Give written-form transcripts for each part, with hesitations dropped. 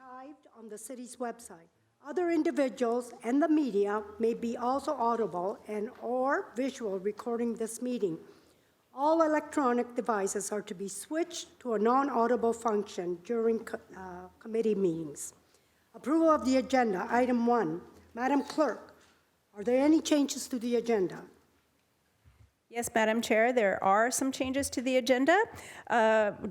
archived on the city's website. Other individuals and the media may be also audible and/or visual recording this meeting. All electronic devices are to be switched to a non-audible function during committee meetings. Approval of the agenda, item 1. Madam Clerk, are there any changes to the agenda? Yes, Madam Chair, there are some changes to the agenda.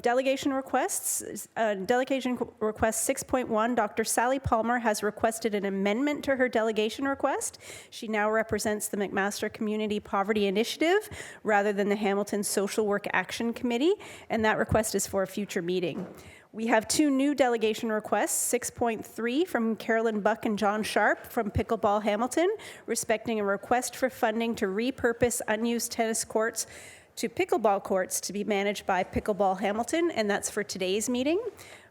Delegation requests. Delegation request 6.1, Dr. Sally Palmer has requested an amendment to her delegation request. She now represents the McMaster Community Poverty Initiative rather than the Hamilton Social Work Action Committee, and that request is for a future meeting. We have 2 new delegation requests, 6.3 from Carolyn Buck and John Sharp from Pickleball Hamilton, respecting a request for funding to repurpose unused tennis courts to pickleball courts to be managed by Pickleball Hamilton, and that's for today's meeting.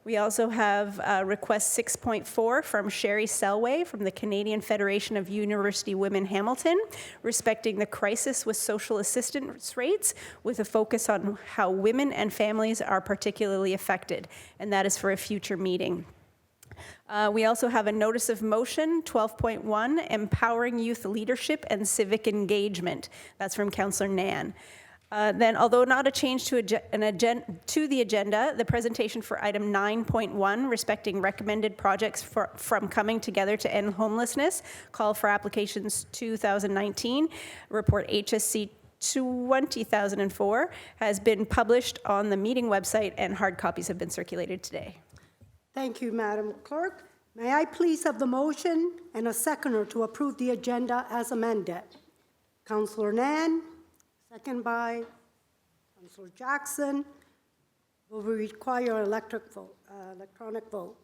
We also have request 6.4 from Sherry Selway from the Canadian Federation of University Women Hamilton, respecting the crisis with social assistance rates with a focus on how women and families are particularly affected, and that is for a future meeting. We also have a notice of motion, 12.1, empowering youth leadership and civic engagement. That's from Councillor Nan. Then, although not a change to the agenda, the presentation for item 9.1, respecting recommended projects from Coming Together to End Homelessness, call for applications 2019, report HSC 2004, has been published on the meeting website and hard copies have been circulated today. Thank you, Madam Clerk. May I please have the motion and a seconder to approve the agenda as amended? Councillor Nan. Second by Councillor Jackson. Will we require electronic vote?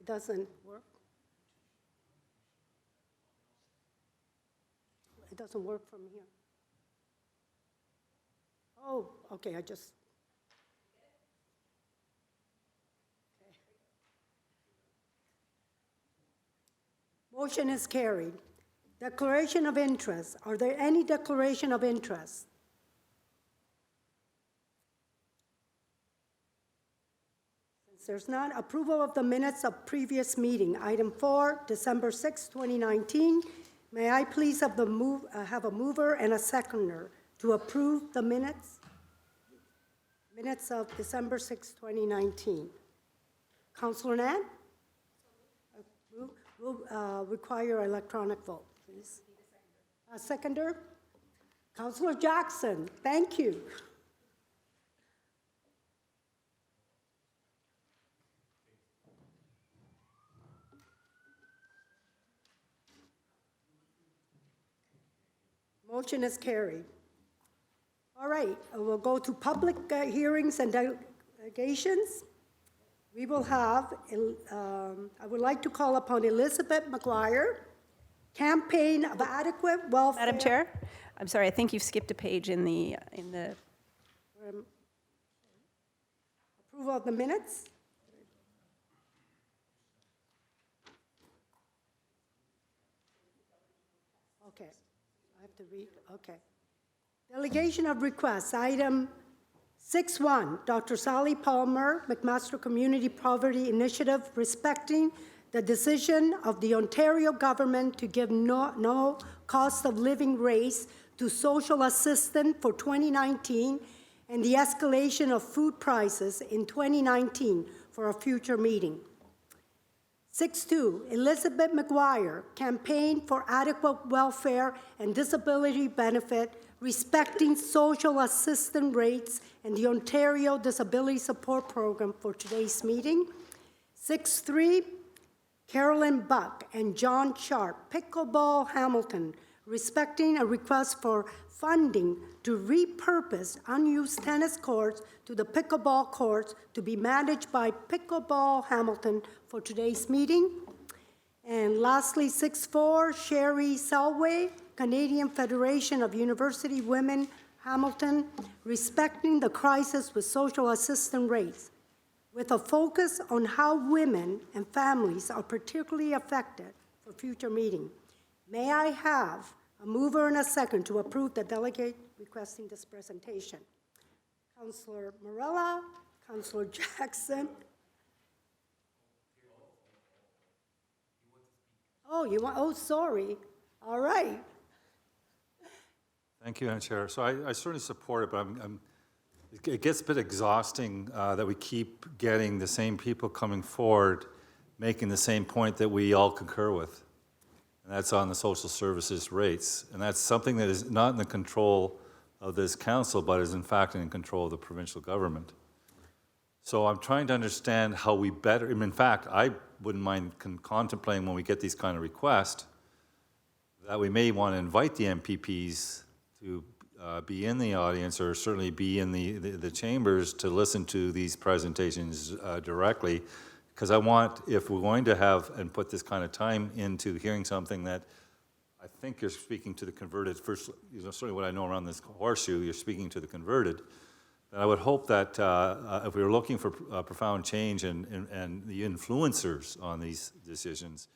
It doesn't work. It doesn't work from here. Oh, okay, okay. Motion is carried. Declaration of interest. Are there any declaration of interest? Since there's none, approval of the minutes of previous meeting. Item 4, December 6, 2019. May I please have have a mover and a seconder to approve the minutes? Minutes of December 6, 2019. Councillor Nan? We'll require electronic vote, please. A seconder? Councillor Jackson, thank you. Motion is carried. All right, we'll go to public hearings and delegations. We will have, I would like to call upon Elizabeth McGuire, campaign of adequate welfare. Madam Chair, I'm sorry, I think you've skipped a page in the approval of the minutes. Okay. I have to read, okay. Delegation of requests, item 6.1, Dr. Sally Palmer, McMaster Community Poverty Initiative, respecting the decision of the Ontario government to give no cost of living raise to social assistance for 2019 and the escalation of food prices in 2019 for a future meeting. 6.2, Elizabeth McGuire, campaign for adequate welfare and disability benefit, respecting social assistance rates and the Ontario Disability Support Program for today's meeting. 6.3, Carolyn Buck and John Sharp, Pickleball Hamilton, respecting a request for funding to repurpose unused tennis courts to the pickleball courts to be managed by Pickleball Hamilton for today's meeting. And lastly, 6.4, Sherry Selway, Canadian Federation of University Women Hamilton, respecting the crisis with social assistance rates, with a focus on how women and families are particularly affected for future meeting. May I have a mover and a second to approve the delegate requesting this presentation? Councilor Morella, Councilor Jackson. Oh, you want, oh, sorry. All right. Thank you, Madam Chair. So I certainly support it, but it gets a bit exhausting that we keep getting the same people coming forward, making the same point that we all concur with. And that's on the social services rates. And that's something that is not in the control of this council, but is in fact in control of the provincial government. So I'm trying to understand how we better, I mean, in fact, I wouldn't mind contemplating when we get these kind of requests that we may want to invite the MPPs to be in the audience or certainly be in the chambers to listen to these presentations directly. Because I want, if we're going to have and put this kind of time into hearing something that I think you're speaking to the converted, first, you know, certainly what I know around this horseshoe, you're speaking to the converted. And I would hope that if we were looking for profound change and the influencers on these decisions,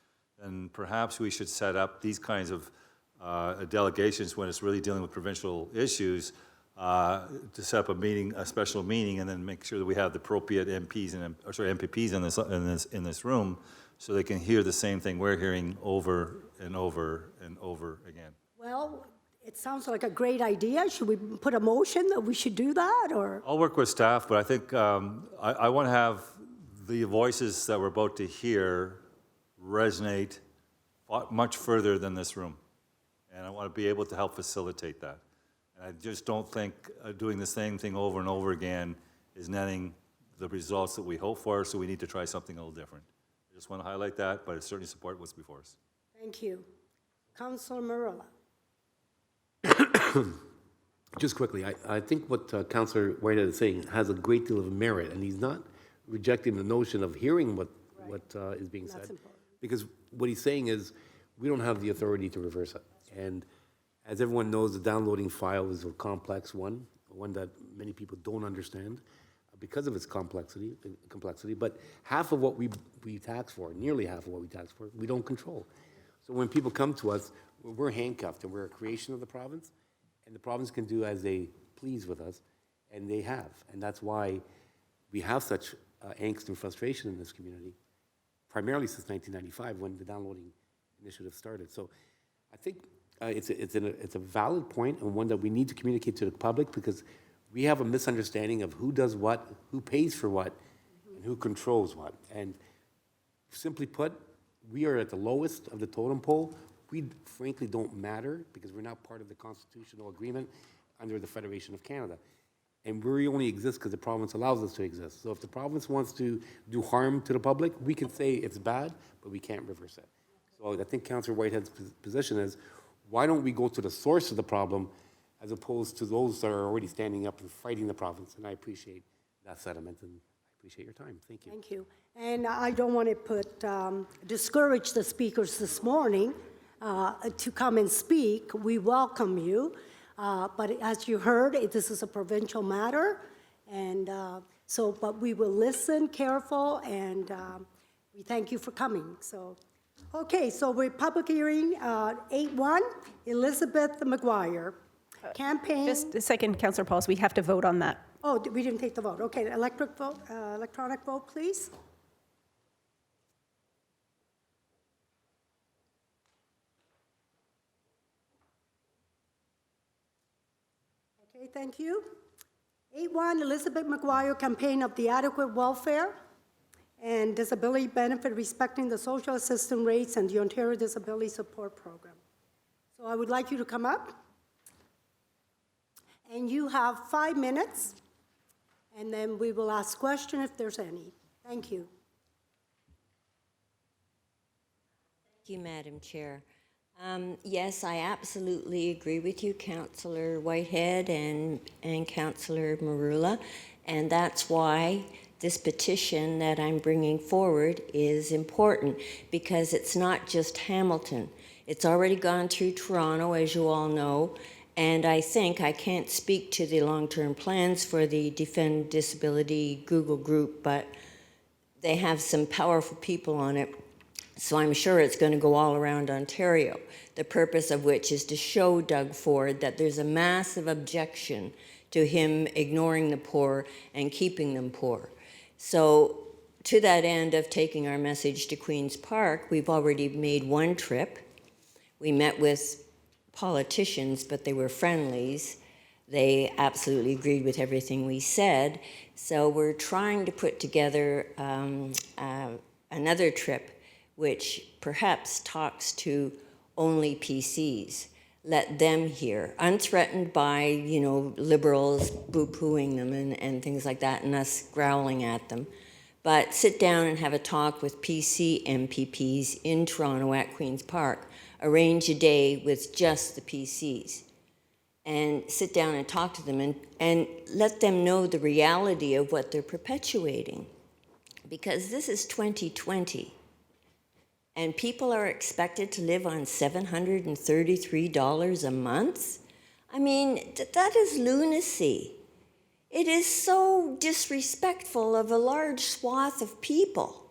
then perhaps we should set up these kinds of delegations when it's really dealing with provincial issues to set up a meeting, a special meeting, and then make sure that we have the appropriate MPs and MPPs in this room, so they can hear the same thing we're hearing over and over and over again. Well, it sounds like a great idea. Should we put a motion that we should do that, or? I'll work with staff, but I think I want to have the voices that we're about to hear resonate much further than this room. And I want to be able to help facilitate that. And I just don't think doing the same thing over and over again is netting the results that we hope for, so we need to try something a little different. I just want to highlight that, but I certainly support what's before us. Thank you. Councilor Morella. Just quickly, I think what Councillor Whitehead is saying has a great deal of merit, and he's not rejecting the notion of hearing what is being said. important. Because what he's saying is, we don't have the authority to reverse it. And as everyone knows, the downloading file is a complex one that many people don't understand because of its complexity. But half of what we tax for, nearly half of what we tax for, we don't control. So when people come to us, we're handcuffed, and we're a creation of the province, and the province can do as they please with us, and they have. And that's why we have such angst and frustration in this community, primarily since 1995, when the downloading initiative started. So I think it's a valid point, and one that we need to communicate to the public, because we have a misunderstanding of who does what, who pays for what, and who controls what. And simply put, we are at the lowest of the totem pole. We frankly don't matter because we're not part of the constitutional agreement under the Federation of Canada. And we only exist because the province allows us to exist. So if the province wants to do harm to the public, we can say it's bad, but we can't reverse it. So I think Councillor Whitehead's position is, why don't we go to the source of the problem as opposed to those that are already standing up and fighting the province? And I appreciate that sentiment, and I appreciate your time. Thank you. Thank you. And I don't want to discourage the speakers this morning to come and speak. We welcome you. But as you heard, this is a provincial matter. And but we will listen careful, and we thank you for coming. So, okay, so we're public hearing 8-1, Elizabeth McGuire. Campaign. Just a second, Councillor Pauls, we have to vote on that. Oh, we didn't take the vote. Okay, electronic vote, please. Okay, thank you. 8-1, Elizabeth McGuire, campaign of the adequate welfare and disability benefit respecting the social assistance rates and the Ontario Disability Support Program. So I would like you to come up. And you have 5 minutes, and then we will ask questions if there's any. Thank you. Thank you, Madam Chair. Yes, I absolutely agree with you, Councillor Whitehead and Councillor Marula, and that's why this petition that I'm bringing forward is important, because it's not just Hamilton. It's already gone through Toronto, as you all know, And I think, I can't speak to the long-term plans for the Defend Disability Google group, but they have some powerful people on it. So I'm sure it's going to go all around Ontario, the purpose of which is to show Doug Ford that there's a massive objection to him ignoring the poor and keeping them poor. So to that end of taking our message to Queen's Park, we've already made one trip. We met with politicians, but they were friendlies. They absolutely agreed with everything we said. So we're trying to put together another trip, which perhaps talks to only PCs. Let them hear, unthreatened by, you know, liberals boo-pooing them and things like that, and us growling at them. But sit down and have a talk with PC MPPs in Toronto at Queen's Park. Arrange a day with just the PCs and sit down and talk to them and let them know the reality of what they're perpetuating. Because this is 2020 and people are expected to live on $733 a month. I mean, that is lunacy. It is so disrespectful of a large swath of people.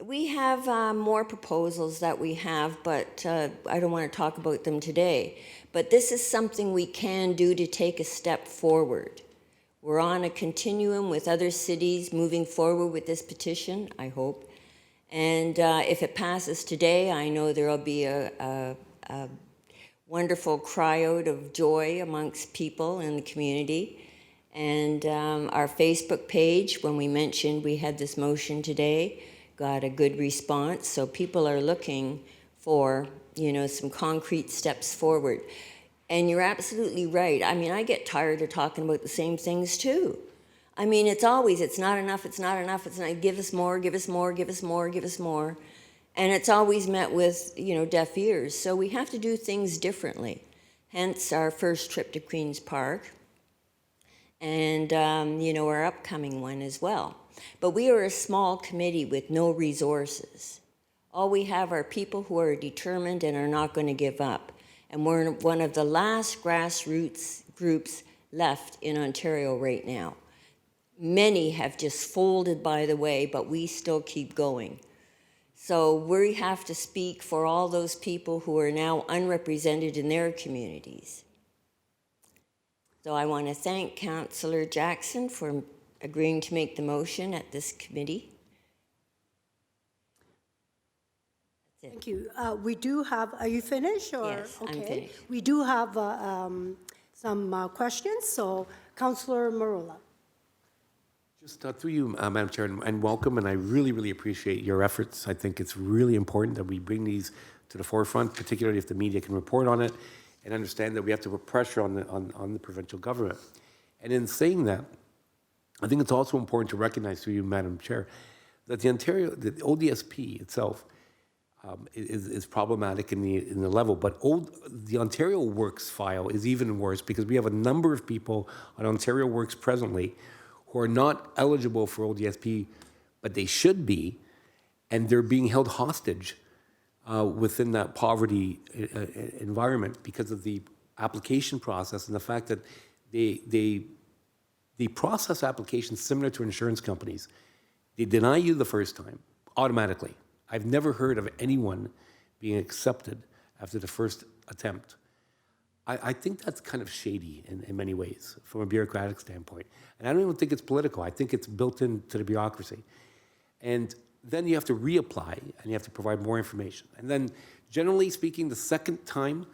We have more proposals that we have, but I don't want to talk about them today. But this is something we can do to take a step forward. We're on a continuum with other cities moving forward with this petition, I hope. And if it passes today, I know there will be a wonderful cry out of joy amongst people in the community. And our Facebook page, when we mentioned we had this motion today, got a good response. So people are looking for, you know, some concrete steps forward. And you're absolutely right. I mean, I get tired of talking about the same things too. I mean, it's always, it's not enough, it's not enough, it's not, give us more, give us more, give us more, give us more. And it's always met with, you know, deaf ears. So we have to do things differently. Hence our first trip to Queen's Park and, you know, our upcoming one as well. But we are a small committee with no resources. All we have are people who are determined and are not going to give up. And we're one of the last grassroots groups left in Ontario right now. Many have just folded by the way, but we still keep going. So we have to speak for all those people who are now unrepresented in their communities. So I want to thank Councillor Jackson for agreeing to make the motion at this committee. Thank you. We do have, are you finished? Or? Yes, I'm okay. finished. We do have some questions, so Councillor Marula. Just through you, Madam Chair, and welcome, and I really, really appreciate your efforts. I think it's really important that we bring these to the forefront, particularly if the media can report on it and understand that we have to put pressure on the provincial government. And in saying that, I think it's also important to recognize through you, Madam Chair, that the ODSP itself is problematic in the level, but the Ontario Works file is even worse because we have a number of people on Ontario Works presently who are not eligible for ODSP, but they should be, and they're being held hostage within that poverty environment because of the application process and the fact that they process applications similar to insurance companies. They deny you the first time, automatically. I've never heard of anyone being accepted after the first attempt. I think that's kind of shady in many ways from a bureaucratic standpoint. And I don't even think it's political. I think it's built into the bureaucracy. And then you have to reapply and you have to provide more information. And then generally speaking, the second time,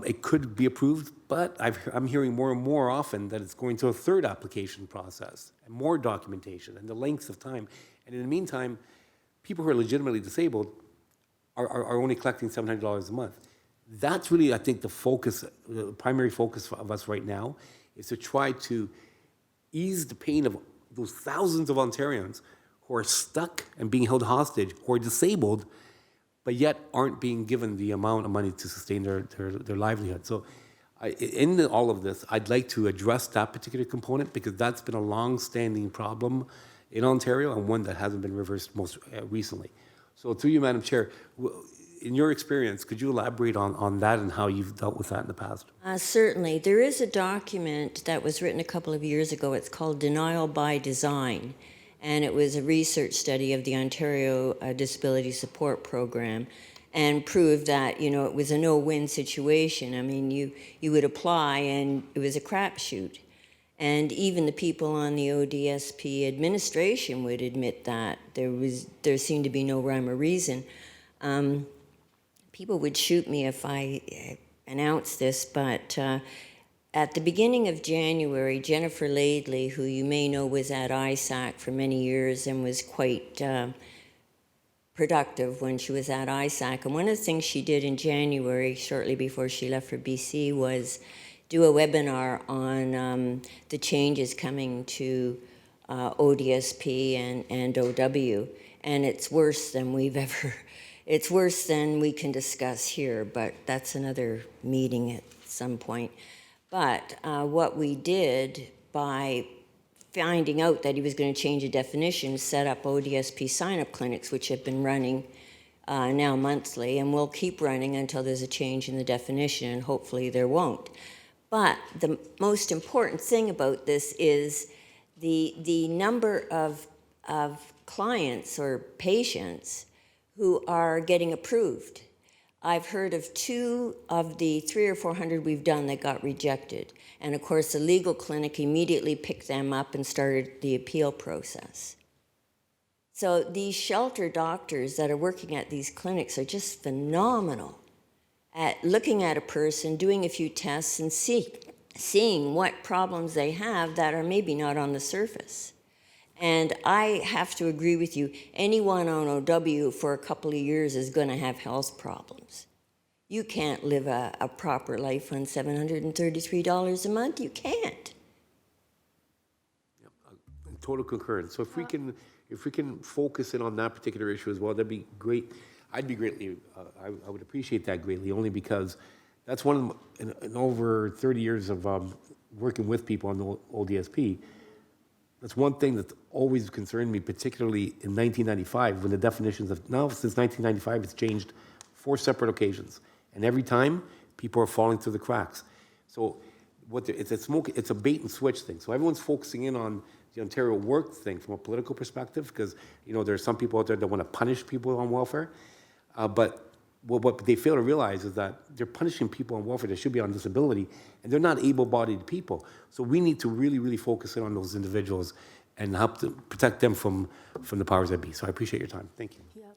it could be approved, but I'm hearing more and more often that it's going to a third application process and more documentation and the length of time. And in the meantime, people who are legitimately disabled are only collecting $700 a month. That's really, I think, the primary focus of us right now is to try to ease the pain of those thousands of Ontarians who are stuck and being held hostage, who are disabled, but yet aren't being given the amount of money to sustain their livelihood. So in all of this, I'd like to address that particular component because that's been a long-standing problem in Ontario and one that hasn't been reversed most recently. So through you, Madam Chair, in your experience, could you elaborate on that and how you've dealt with that in the past? Certainly. There is a document that was written a couple of years ago. It's called Denial by Design, and it was a research study of the Ontario Disability Support Program, and proved that, it was a no-win situation. I mean, you would apply, and it was a crapshoot. And even the people on the ODSP administration would admit that there seemed to be no rhyme or reason. People would shoot me if I announced this, but at the beginning of January, Jennifer Laidley, who you may know was at ISAC for many years and was quite productive when she was at ISAC, and one of the things she did in January, shortly before she left for BC, was do a webinar on the changes coming to ODSP and OW, and it's worse than it's worse than we can discuss here, but that's another meeting at some point. But what we did by finding out that he was going to change the definition, set up ODSP sign-up clinics, which have been running now monthly, and will keep running until there's a change in the definition, and hopefully there won't. But the most important thing about this is the number of clients or patients who are getting approved. I've heard of 2 of the 300 or 400 we've done that got rejected. And of course, the legal clinic immediately picked them up and started the appeal process. So these shelter doctors that are working at these clinics are just phenomenal at looking at a person, doing a few tests, and seeing what problems they have that are maybe not on the surface. And I have to agree with you, anyone on OW for a couple of years is going to have health problems. You can't live a proper life on $733 a month. You can't. Total concurrence. So if we can focus in on that particular issue as well, that'd be great. I'd be greatly, I would appreciate that greatly, only because that's one of in over 30 years of working with people on the ODSP. That's one thing that's always concerned me, particularly in 1995, when the definitions of, now since 1995, it's changed 4 separate occasions. And every time, people are falling through the cracks. So it's a bait and switch thing. So everyone's focusing in on the Ontario work thing from a political perspective, because, there are some people out there that want to punish people on welfare. But what they fail to realize is that they're punishing people on welfare that should be on disability, and they're not able-bodied people. So we need to really, really focus in on those individuals and help to protect them from the powers that be. So I appreciate your time. Thank you. Yeah.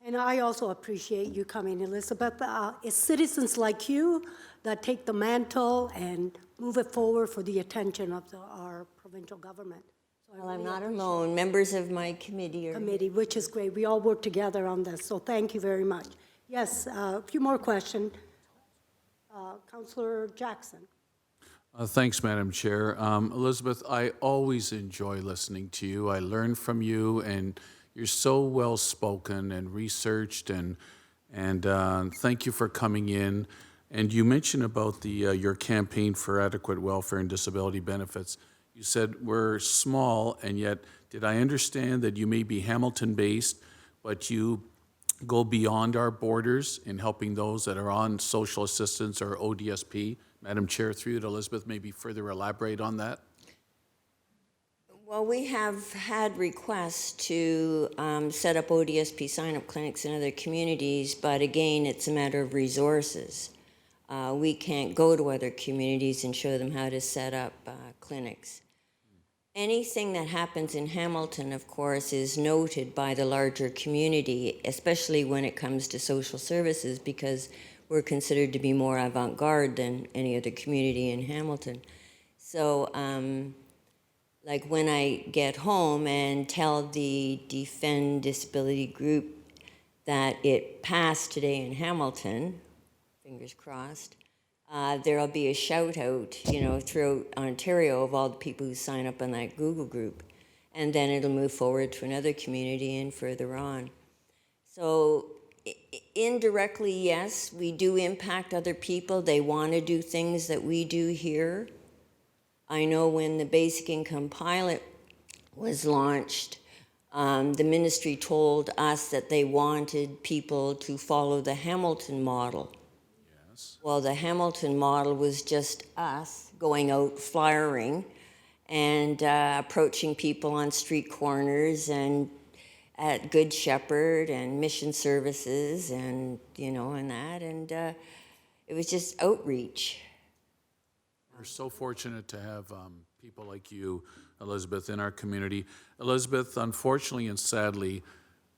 And I also appreciate you coming, Elizabeth. It's citizens like you that take the mantle and move it forward for the attention of our provincial government. So Well, I'm not alone. Members of my committee are... Committee, which is great. We all work together on this, so thank you very much. Yes, a few more questions. Councillor Jackson. Thanks, Madam Chair. Elizabeth, I always enjoy listening to you. I learn from you, and you're so well-spoken and researched, and thank you for coming in. And you mentioned about your campaign for adequate welfare and disability benefits. You said we're small, and yet, did I understand that you may be Hamilton-based, but you go beyond our borders in helping those that are on social assistance or ODSP? Madam Chair, through you to Elizabeth, maybe further elaborate on that? Well, we have had requests to set up ODSP sign-up clinics in other communities, but again, it's a matter of resources. We can't go to other communities and show them how to set up clinics. Anything that happens in Hamilton, of course, is noted by the larger community, especially when it comes to social services, because we're considered to be more avant-garde than any other community in Hamilton. So, like when I get home and tell the Defend Disability group that it passed today in Hamilton, fingers crossed, there'll be a shout out, throughout Ontario of all the people who sign up on that Google group. And then it'll move forward to another community and further on. So indirectly, yes, we do impact other people. They want to do things that we do here. I know when the basic income pilot was launched, The ministry told us that they wanted people to follow the Hamilton model. Yes. Well, the Hamilton model was just us going out flyering and approaching people on street corners and at Good Shepherd and Mission Services and, and that. And it was just outreach. We're so fortunate to have people like you, Elizabeth, in our community. Elizabeth, unfortunately and sadly,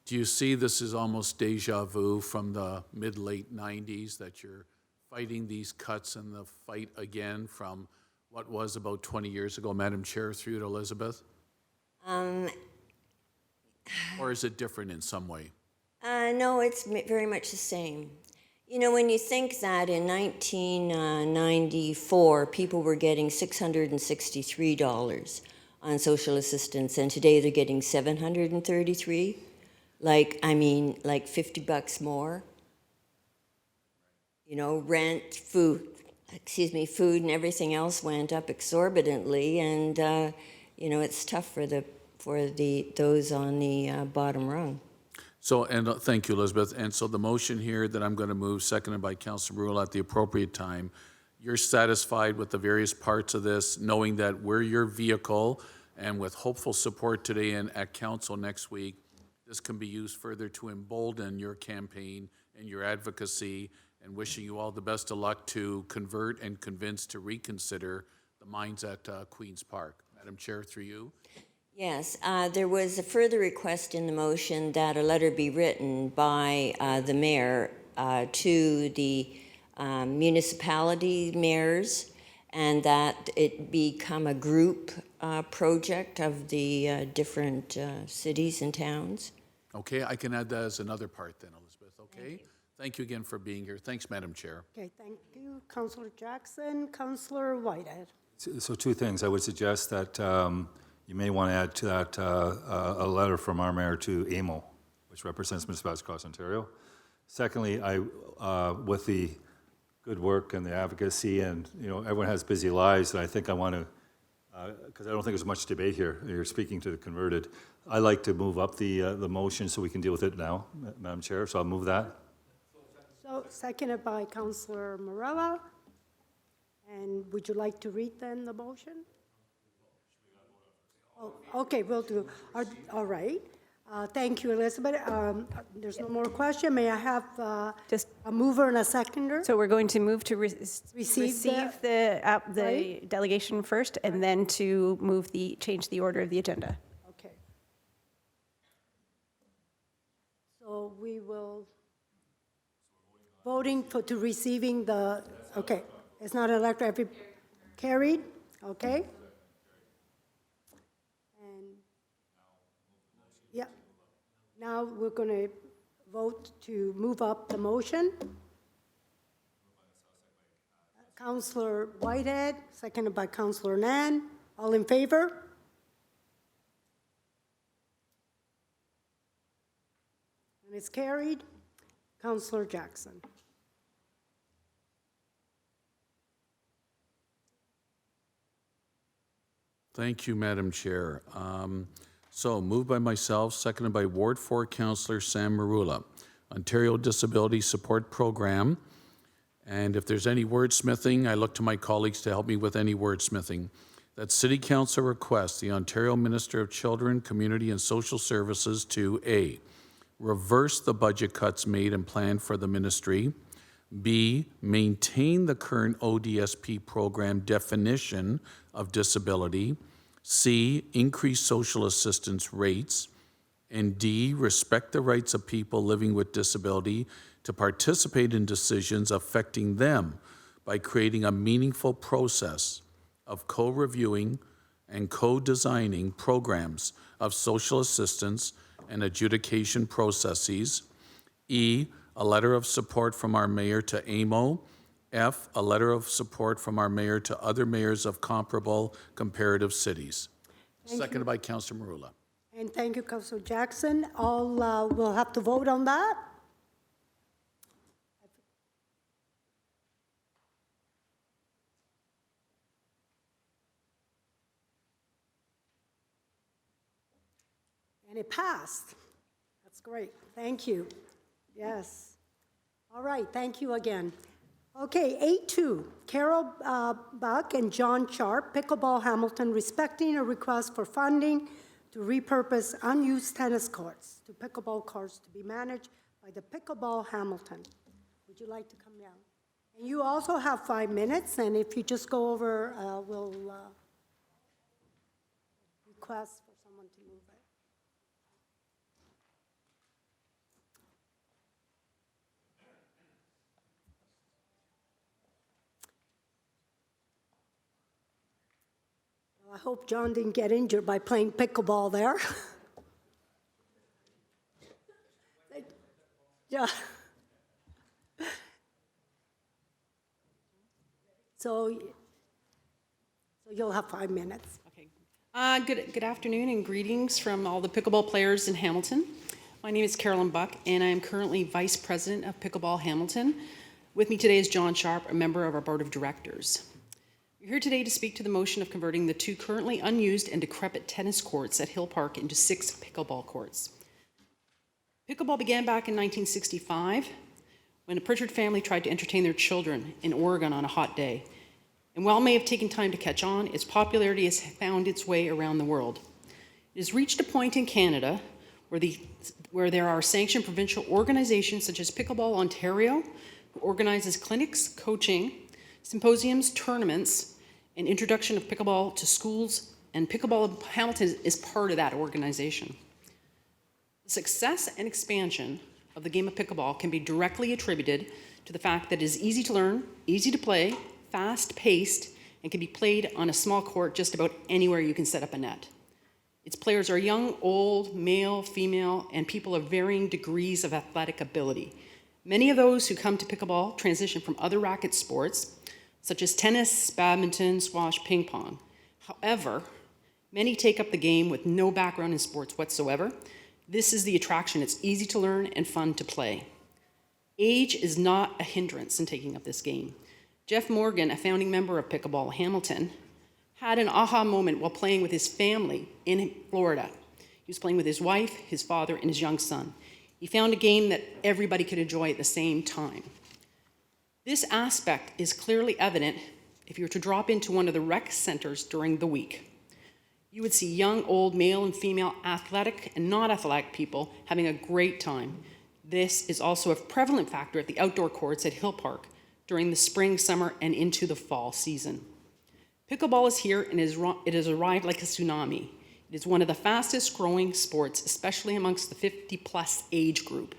do you see this is almost deja vu from the mid-late 90s, that you're fighting these cuts and the fight again from what was about 20 years ago? Madam Chair, through you to Elizabeth? Or is it different in some way? No, it's very much the same. When you think that in 1994, people were getting $663 on social assistance, and today they're getting $733, like $50 more. Rent, food and everything else went up exorbitantly, and it's tough for those on the bottom rung. So, and thank you, Elizabeth. And so the motion here that I'm going to move, seconded by Councilor Marula at the appropriate time, you're satisfied with the various parts of this, knowing that we're your vehicle, and with hopeful support today and at council next week, this can be used further to embolden your campaign and your advocacy, and wishing you all the best of luck to convert and convince to reconsider the mines at Queen's Park. Madam Chair, through you. Yes, there was a further request in the motion that a letter be written by the mayor to the municipality mayors, and that it become a group project of the different cities and towns. Okay, I can add that as another part then, Elizabeth, okay? Thank you again for being here. Thanks, Madam Chair. Okay, thank you, Councillor Jackson. Councillor Whitehead. So two things. I would suggest that you may want to add to that a letter from our mayor to AMO, which represents municipalities across Ontario. Secondly, with the good work and the advocacy, and everyone has busy lives, and I think I want to, because I don't think there's much debate here. You're speaking to the converted. I like to move up the motion so we can deal with it now, Madam Chair. So I'll move that. So seconded by Councillor Morella. And would you like to read then the motion? Oh, okay, will do. All right. Thank you, Elizabeth. There's no more question. May I have Just- a mover and a seconder? So we're going to move to Receive the right? delegation first, and then to change the order of the agenda. Okay. So we will, voting to receiving the, okay. It's not elected, carried, okay? And, yeah. Now we're going to vote to move up the motion. Councillor Whitehead, seconded by Councillor Nan. All in favor? And it's carried. Councillor Jackson. Thank you, Madam Chair. So moved by myself, seconded by Ward 4 Councillor Sam Marula. Ontario Disability Support Program. And if there's any wordsmithing, I look to my colleagues to help me with any wordsmithing. That City Council requests the Ontario Minister of Children, Community and Social Services to A, reverse the budget cuts made and planned for the ministry. B, maintain the current ODSP program definition of disability. C, increase social assistance rates. And D, respect the rights of people living with disability to participate in decisions affecting them by creating a meaningful process of co-reviewing and co-designing programs of social assistance and adjudication processes. E, a letter of support from our mayor to AMO. F, a letter of support from our mayor to other mayors of comparable comparative cities. Seconded by Councillor Marula. And thank you, Councillor Jackson. All will have to vote on that. And And it passed. That's great. Thank you. Yes. All right, thank you again. Okay, 8-2, Carol Buck and John Sharp, Pickleball Hamilton, respecting a request for funding to repurpose unused tennis courts to pickleball courts to be managed by the Pickleball Hamilton. Would you like to come down? And you also have 5 minutes, and if you just go over, we'll request for someone to move it. Well, I hope John didn't get injured by playing pickleball there. Yeah. So you'll have 5 minutes. Okay. Good afternoon and greetings from all the pickleball players in Hamilton. My name is Carolyn Buck, and I am currently Vice President of Pickleball Hamilton. With me today is John Sharp, a member of our Board of Directors. We're here today to speak to the motion of converting the 2 currently unused and decrepit tennis courts at Hill Park into 6 pickleball courts. Pickleball began back in 1965 when the Pritchard family tried to entertain their children in Oregon on a hot day. And while it may have taken time to catch on, its popularity has found its way around the world. It has reached a point in Canada where there are sanctioned provincial organizations such as Pickleball Ontario, who organizes clinics, coaching, symposiums, tournaments, and introduction of pickleball to schools, and Pickleball Hamilton is part of that organization. The success and expansion of the game of pickleball can be directly attributed to the fact that it is easy to learn, easy to play, fast-paced, and can be played on a small court just about anywhere you can set up a net. Its players are young, old, male, female, and people of varying degrees of athletic ability. Many of those who come to pickleball transition from other racket sports, such as tennis, badminton, squash, ping pong. However, many take up the game with no background in sports whatsoever. This is the attraction. It's easy to learn and fun to play. Age is not a hindrance in taking up this game. Jeff Morgan, a founding member of Pickleball Hamilton, had an aha moment while playing with his family in Florida. He was playing with his wife, his father, and his young son. He found a game that everybody could enjoy at the same time. This aspect is clearly evident if you were to drop into one of the rec centers during the week. You would see young, old, male and female, athletic and non-athletic people having a great time. This is also a prevalent factor at the outdoor courts at Hill Park during the spring, summer, and into the fall season. Pickleball is here and it has arrived like a tsunami. It is one of the fastest growing sports, especially amongst the 50-plus age group.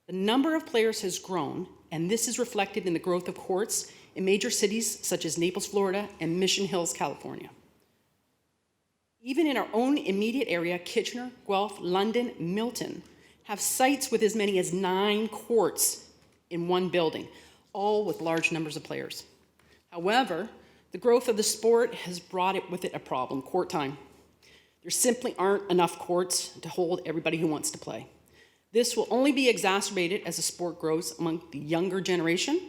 The number of players has grown, and this is reflected in the growth of courts in major cities such as Naples, Florida, and Mission Hills, California. Even in our own immediate area, Kitchener, Guelph, London, Milton have sites with as many as 9 courts in one building, all with large numbers of players. However, the growth of the sport has brought it with it a problem, court time. There simply aren't enough courts to hold everybody who wants to play. This will only be exacerbated as the sport grows among the younger generation.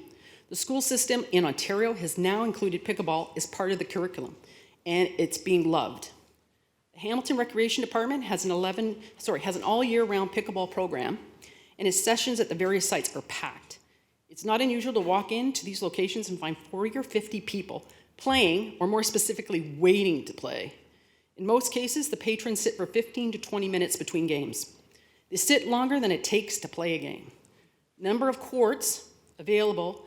The school system in Ontario has now included pickleball as part of the curriculum, and it's being loved. The Hamilton Recreation Department has an all-year-round pickleball program, and its sessions at the various sites are packed. It's not unusual to walk into these locations and find 40 or 50 people playing, or more specifically, waiting to play. In most cases, the patrons sit for 15 to 20 minutes between games. They sit longer than it takes to play a game. Number of courts available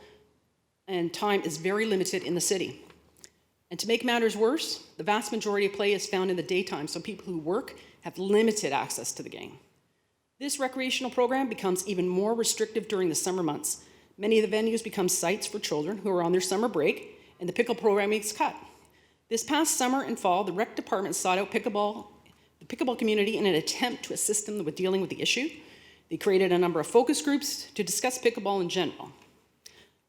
and time is very limited in the city. And to make matters worse, the vast majority of play is found in the daytime, so people who work have limited access to the game. This recreational program becomes even more restrictive during the summer months. Many of the venues become sites for children who are on their summer break, and the pickle programming is cut. This past summer and fall, the rec department sought out the pickleball community in an attempt to assist them with dealing with the issue. They created a number of focus groups to discuss pickleball in general.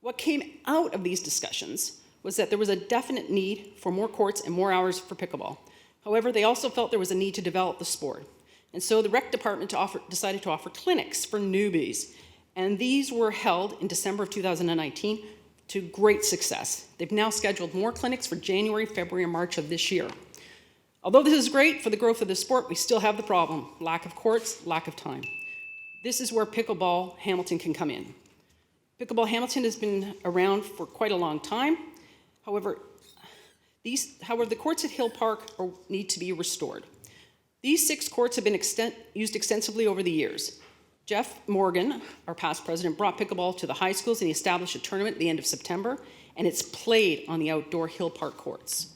What came out of these discussions was that there was a definite need for more courts and more hours for pickleball. However, they also felt there was a need to develop the sport. And so the rec department decided to offer clinics for newbies. And these were held in December of 2019 to great success. They've now scheduled more clinics for January, February, and March of this year. Although this is great for the growth of the sport, we still have the problem: lack of courts, lack of time. This is where Pickleball Hamilton can come in. Pickleball Hamilton has been around for quite a long time. However, the courts at Hill Park need to be restored. These 6 courts have been used extensively over the years. Jeff Morgan, our past president, brought pickleball to the high schools, and he established a tournament at the end of September, and it's played on the outdoor Hill Park courts.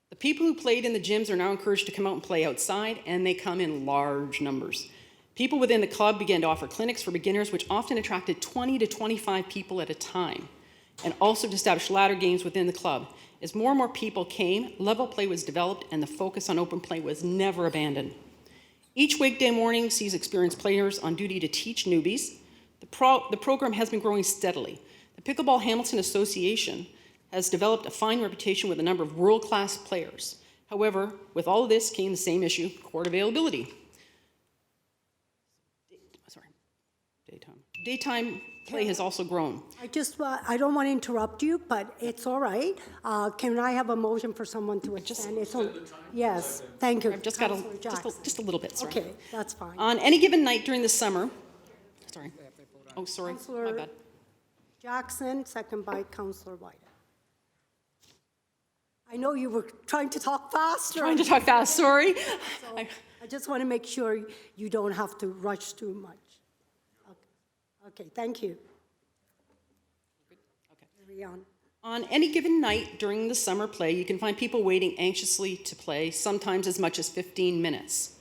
The people who played in the gyms are now encouraged to come out and play outside, and they come in large numbers. People within the club began to offer clinics for beginners, which often attracted 20 to 25 people at a time, and also to establish ladder games within the club. As more and more people came, level play was developed, and the focus on open play was never abandoned. Each weekday morning sees experienced players on duty to teach newbies. The program has been growing steadily. The Pickleball Hamilton Association has developed a fine reputation with a number of world-class players. However, with all of this came the same issue: court availability. Daytime play has also grown. I don't want to interrupt you, but it's all right. Can I have a motion for someone to extend? Yes, thank you. I've just got Councillor Jackson. just a little bit, sorry. Okay, that's fine. On any given night during the summer, sorry. Oh, sorry, my Councillor bad. Jackson, second by Councillor White. I know you were trying to talk faster. Trying to talk fast, sorry. I just want to make sure you don't have to rush too much. Okay, thank you. Okay. Carry on. On any given night during the summer play, you can find people waiting anxiously to play, sometimes as much as 15 minutes.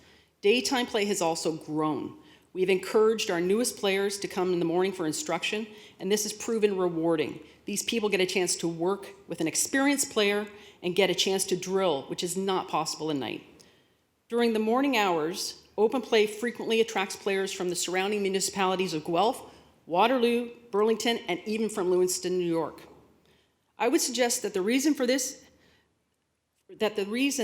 Daytime play has also grown. We've encouraged our newest players to come in the morning for instruction, and this has proven rewarding. These people get a chance to work with an experienced player and get a chance to drill, which is not possible at night. During the morning hours, open play frequently attracts players from the surrounding municipalities of Guelph, Waterloo, Burlington, and even from Lewiston, New York. I would suggest that the reason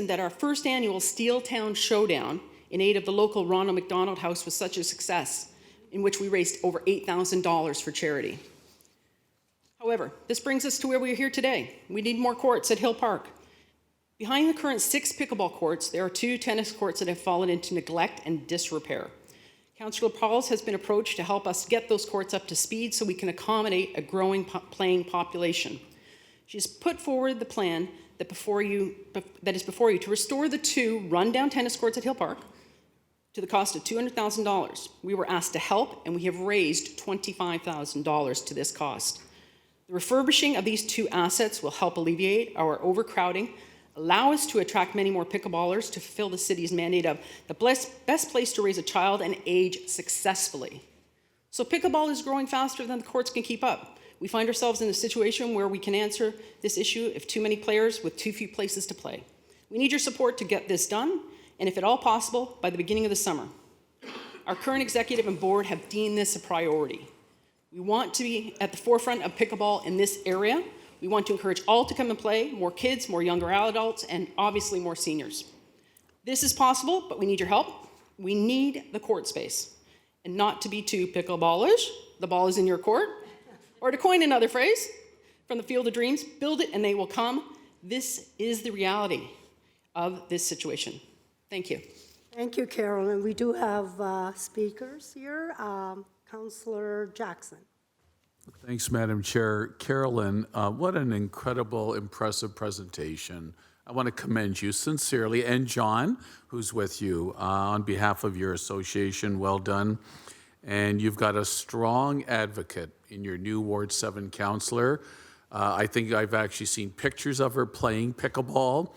that our first annual Steel Town Showdown in aid of the local Ronald McDonald House was such a success, in which we raised over $8,000 for charity. However, this brings us to where we are here today. We need more courts at Hill Park. Behind the current 6 pickleball courts, there are 2 tennis courts that have fallen into neglect and disrepair. Councillor Pauls has been approached to help us get those courts up to speed so we can accommodate a growing playing population. She's put forward the plan that is before you to restore the 2 rundown tennis courts at Hill Park to the cost of $200,000. We were asked to help, and we have raised $25,000 to this cost. The refurbishing of these 2 assets will help alleviate our overcrowding, allow us to attract many more pickleballers to fulfill the city's mandate of the best place to raise a child and age successfully. So pickleball is growing faster than the courts can keep up. We find ourselves in a situation where we can answer this issue if too many players with too few places to play. We need your support to get this done, and if at all possible, by the beginning of the summer. Our current executive and board have deemed this a priority. We want to be at the forefront of pickleball in this area. We want to encourage all to come and play, more kids, more younger adults, and obviously more seniors. This is possible, but we need your help. We need the court space. And not to be too pickleballish, the ball is in your court. Or to coin another phrase, from the field of dreams, build it and they will come. This is the reality of this situation. Thank you. Thank you, Carolyn. We do have speakers here. Councillor Jackson. Thanks, Madam Chair. Carolyn, what an incredible, impressive presentation. I want to commend you sincerely, and John, who's with you, on behalf of your association. Well done. And you've got a strong advocate in your new Ward 7 councillor. I think I've actually seen pictures of her playing pickleball.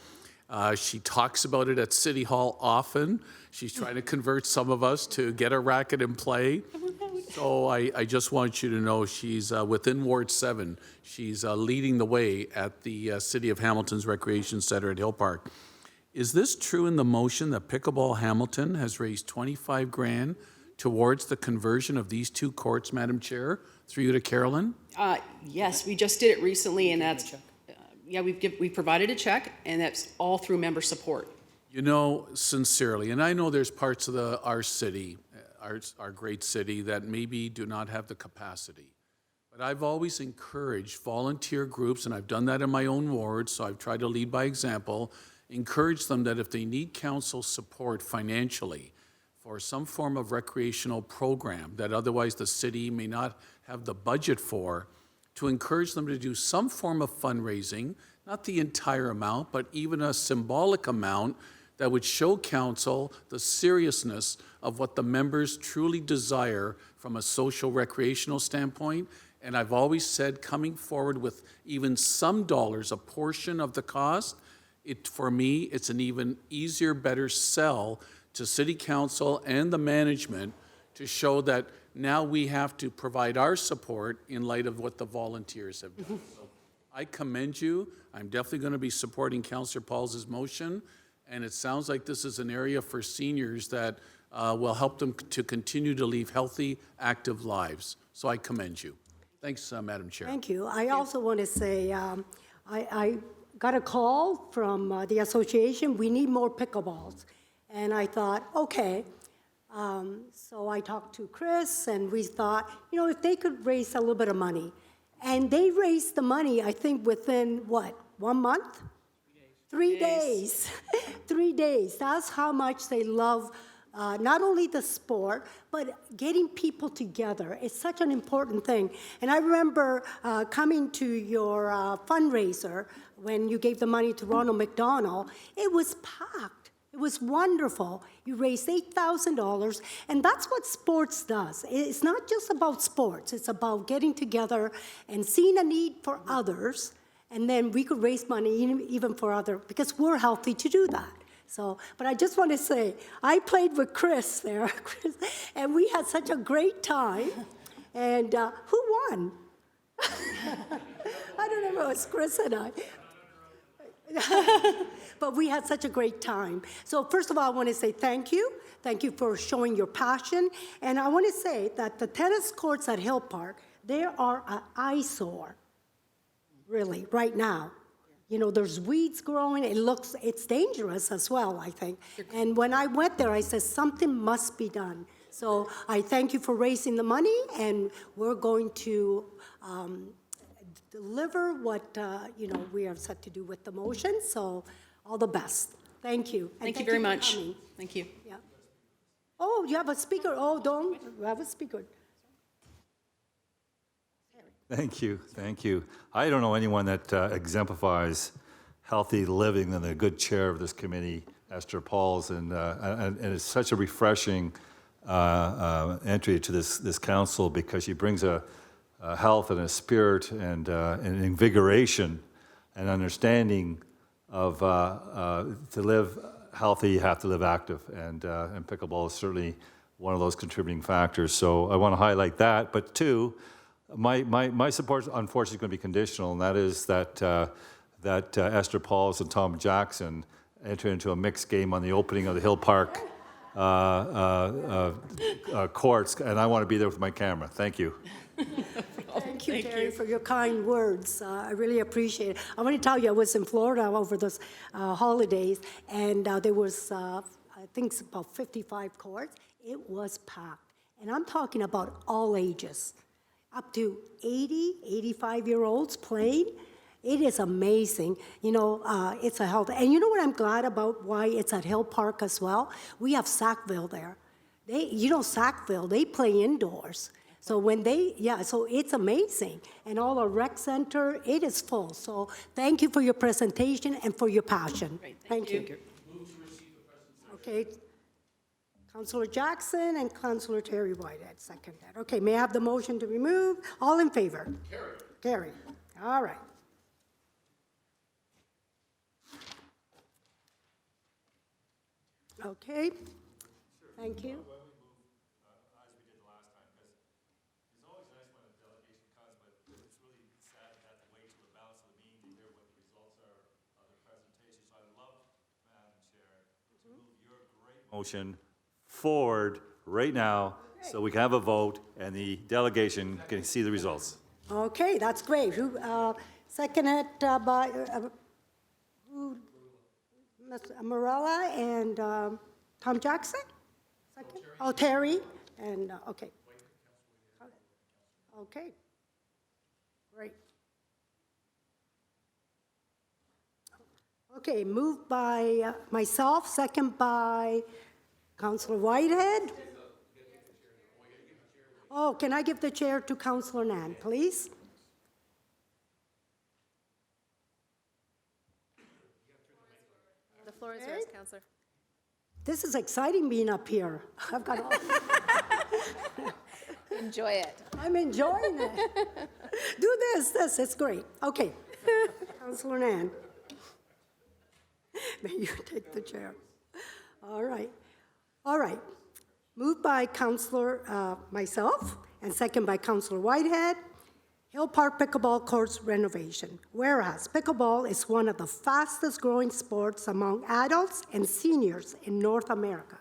She talks about it at City Hall often. She's trying to convert some of us to get a racket and play. So I just want you to know she's within Ward 7. She's leading the way at the City of Hamilton's Recreation Center at Hill Park. Is this true in the motion that Pickleball Hamilton has raised $25,000 towards the conversion of these 2 courts, Madam Chair? Through you to Carolyn? Yes, we just did it recently, and that's, we've provided a check, and that's all through member support. You know, sincerely, and I know there's parts of our city, our great city, that maybe do not have the capacity. But I've always encouraged volunteer groups, and I've done that in my own ward, so I've tried to lead by example, encourage them that if they need council support financially for some form of recreational program that otherwise the city may not have the budget for, to encourage them to do some form of fundraising, not the entire amount, but even a symbolic amount that would show council the seriousness of what the members truly desire from a social recreational standpoint. And I've always said, coming forward with even some dollars, a portion of the cost, for me, it's an even easier, better sell to city council and the management to show that now we have to provide our support in light of what the volunteers have done. So I commend you. I'm definitely going to be supporting Councillor Paul's motion, and it sounds like this is an area for seniors that will help them to continue to live healthy, active lives. So I commend you. Thanks, Madam Chair. Thank you. I also want to say, I got a call from the association, we need more pickleballs. And I thought, okay. So I talked to Chris, and we thought, if they could raise a little bit of money. And they raised the money, I think, within, what, 1 month? 3 days. 3 days. That's how much they love not only the sport, but getting people together. It's such an important thing. And I remember coming to your fundraiser when you gave the money to Ronald McDonald. It was packed. It was wonderful. You raised $8,000, and that's what sports does. It's not just about sports. It's about getting together and seeing a need for others, and then we could raise money even for others, because we're healthy to do that. So, but I just want to say, I played with Chris there, and we had such a great time. And who won? I don't know if it was Chris and I. But we had such a great time. So first of all, I want to say thank you. Thank you for showing your passion. And I want to say that the tennis courts at Hill Park, they are an eyesore, really, right now. There's weeds growing. It's dangerous as well, I think. And when I went there, I said, something must be done. So I thank you for raising the money, and we're going to deliver what, we are set to do with the motion. So all the best. Thank you. And Thank you very for much. coming. Thank you. Yeah. Oh, you have a speaker. Oh, don't. You have a speaker. Thank you, thank you. I don't know anyone that exemplifies healthy living than the good chair of this committee, Esther Pauls, and it's such a refreshing entry to this council, because she brings a health and a spirit and an invigoration and understanding of to live healthy, you have to live active, and pickleball is certainly one of those contributing factors. So I want to highlight that, but two, my support, unfortunately, is going to be conditional, and that is that Esther Pauls and Tom Jackson enter into a mixed game on the opening of the Hill Park courts, and I want to be there with my camera. Thank you. Thank you, Terry, for your kind words. I really appreciate it. I want to tell you, I was in Florida over those holidays, and there was, I think, about 55 courts. It was packed, and I'm talking about all ages. Up to 80, 85-year-olds playing. It is amazing. It's a health. And you know what I'm glad about, why it's at Hill Park as well? We have Sackville there. Sackville, they play indoors. So so it's amazing. And all our rec center, it is full. So thank you for your presentation and for your passion. Great, Thank you. Okay. Councillor Jackson and Councillor Terry Whitehead, second that. Okay, may I have the motion to remove? All in favor? Carried. All right. Okay, thank you. Motion forward right now, so we can have a vote and the delegation can see the results. Okay, that's great. Who, seconded by Marella and Tom Jackson? Second? Oh, Terry, and, okay. Okay, great. Okay, moved by myself, second by Councillor Whitehead. Oh, can I give the chair to Councillor Nan, please? The floor is yours, Counselor. This is exciting being up here. I've got all, Enjoy it. I'm enjoying it. Do this, it's great. Okay. Councillor Nan. May you take the chair. All right. All right. Moved by Councillor myself and second by Councillor Whitehead. Hill Park Pickleball Courts renovation. Whereas pickleball is one of the fastest growing sports among adults and seniors in North America.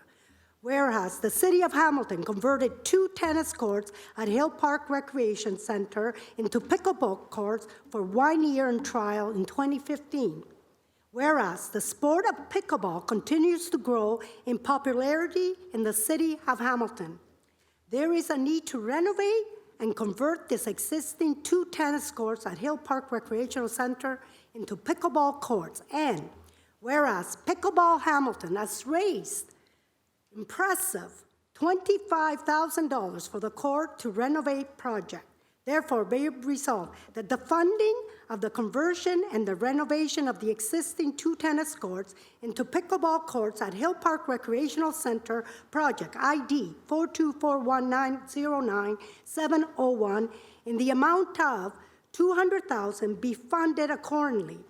Whereas the City of Hamilton converted 2 tennis courts at Hill Park Recreation Center into pickleball courts for 1 year in trial in 2015. Whereas the sport of pickleball continues to grow in popularity in the City of Hamilton. There is a need to renovate and convert this existing 2 tennis courts at Hill Park Recreational Center into pickleball courts. And whereas Pickleball Hamilton has raised impressive $25,000 for the court to renovate project. Therefore, be it resolved that the funding of the conversion and the renovation of the existing 2 tennis courts into pickleball courts at Hill Park Recreational Center project ID 4241909-701 in the amount of $200,000 be funded accordingly.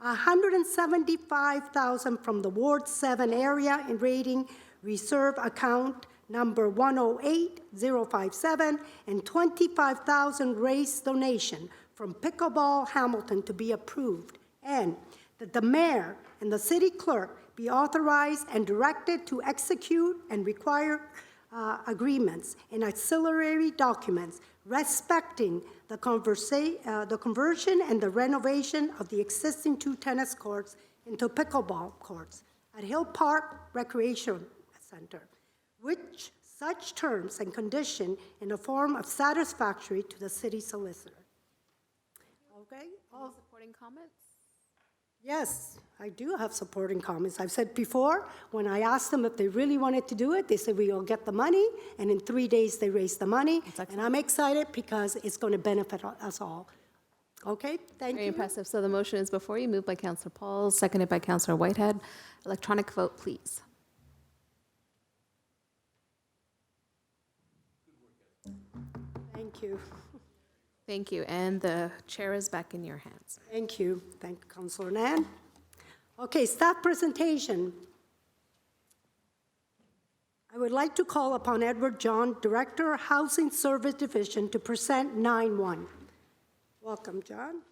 $175,000 from the Ward 7 area in rating reserve account number 108057 and 25,000 raised donation from Pickleball Hamilton to be approved, and that the mayor and the city clerk be authorized and directed to execute and require agreements and auxiliary documents respecting the conversion and the renovation of the existing 2 tennis courts into pickleball courts at Hill Park Recreation Center, which such terms and condition in a form of satisfactory to the city solicitor. Okay? All Supporting comments? yes, I do have supporting comments. I've said before, when I asked them if they really wanted to do it, they said, we'll get the money, and in 3 days, they raised the money. And I'm excited because it's going to benefit us all. Okay, thank Very you. impressive. So the motion is before you, moved by Counselor Paul, seconded by Counselor Whitehead. Electronic vote, please. Thank you. Thank you. And the chair is back in your hands. Thank you. Thank you, Councilor Nan. Okay, staff presentation. I would like to call upon Edward John, Director, Housing Service Division, to present 9-1. Welcome, John.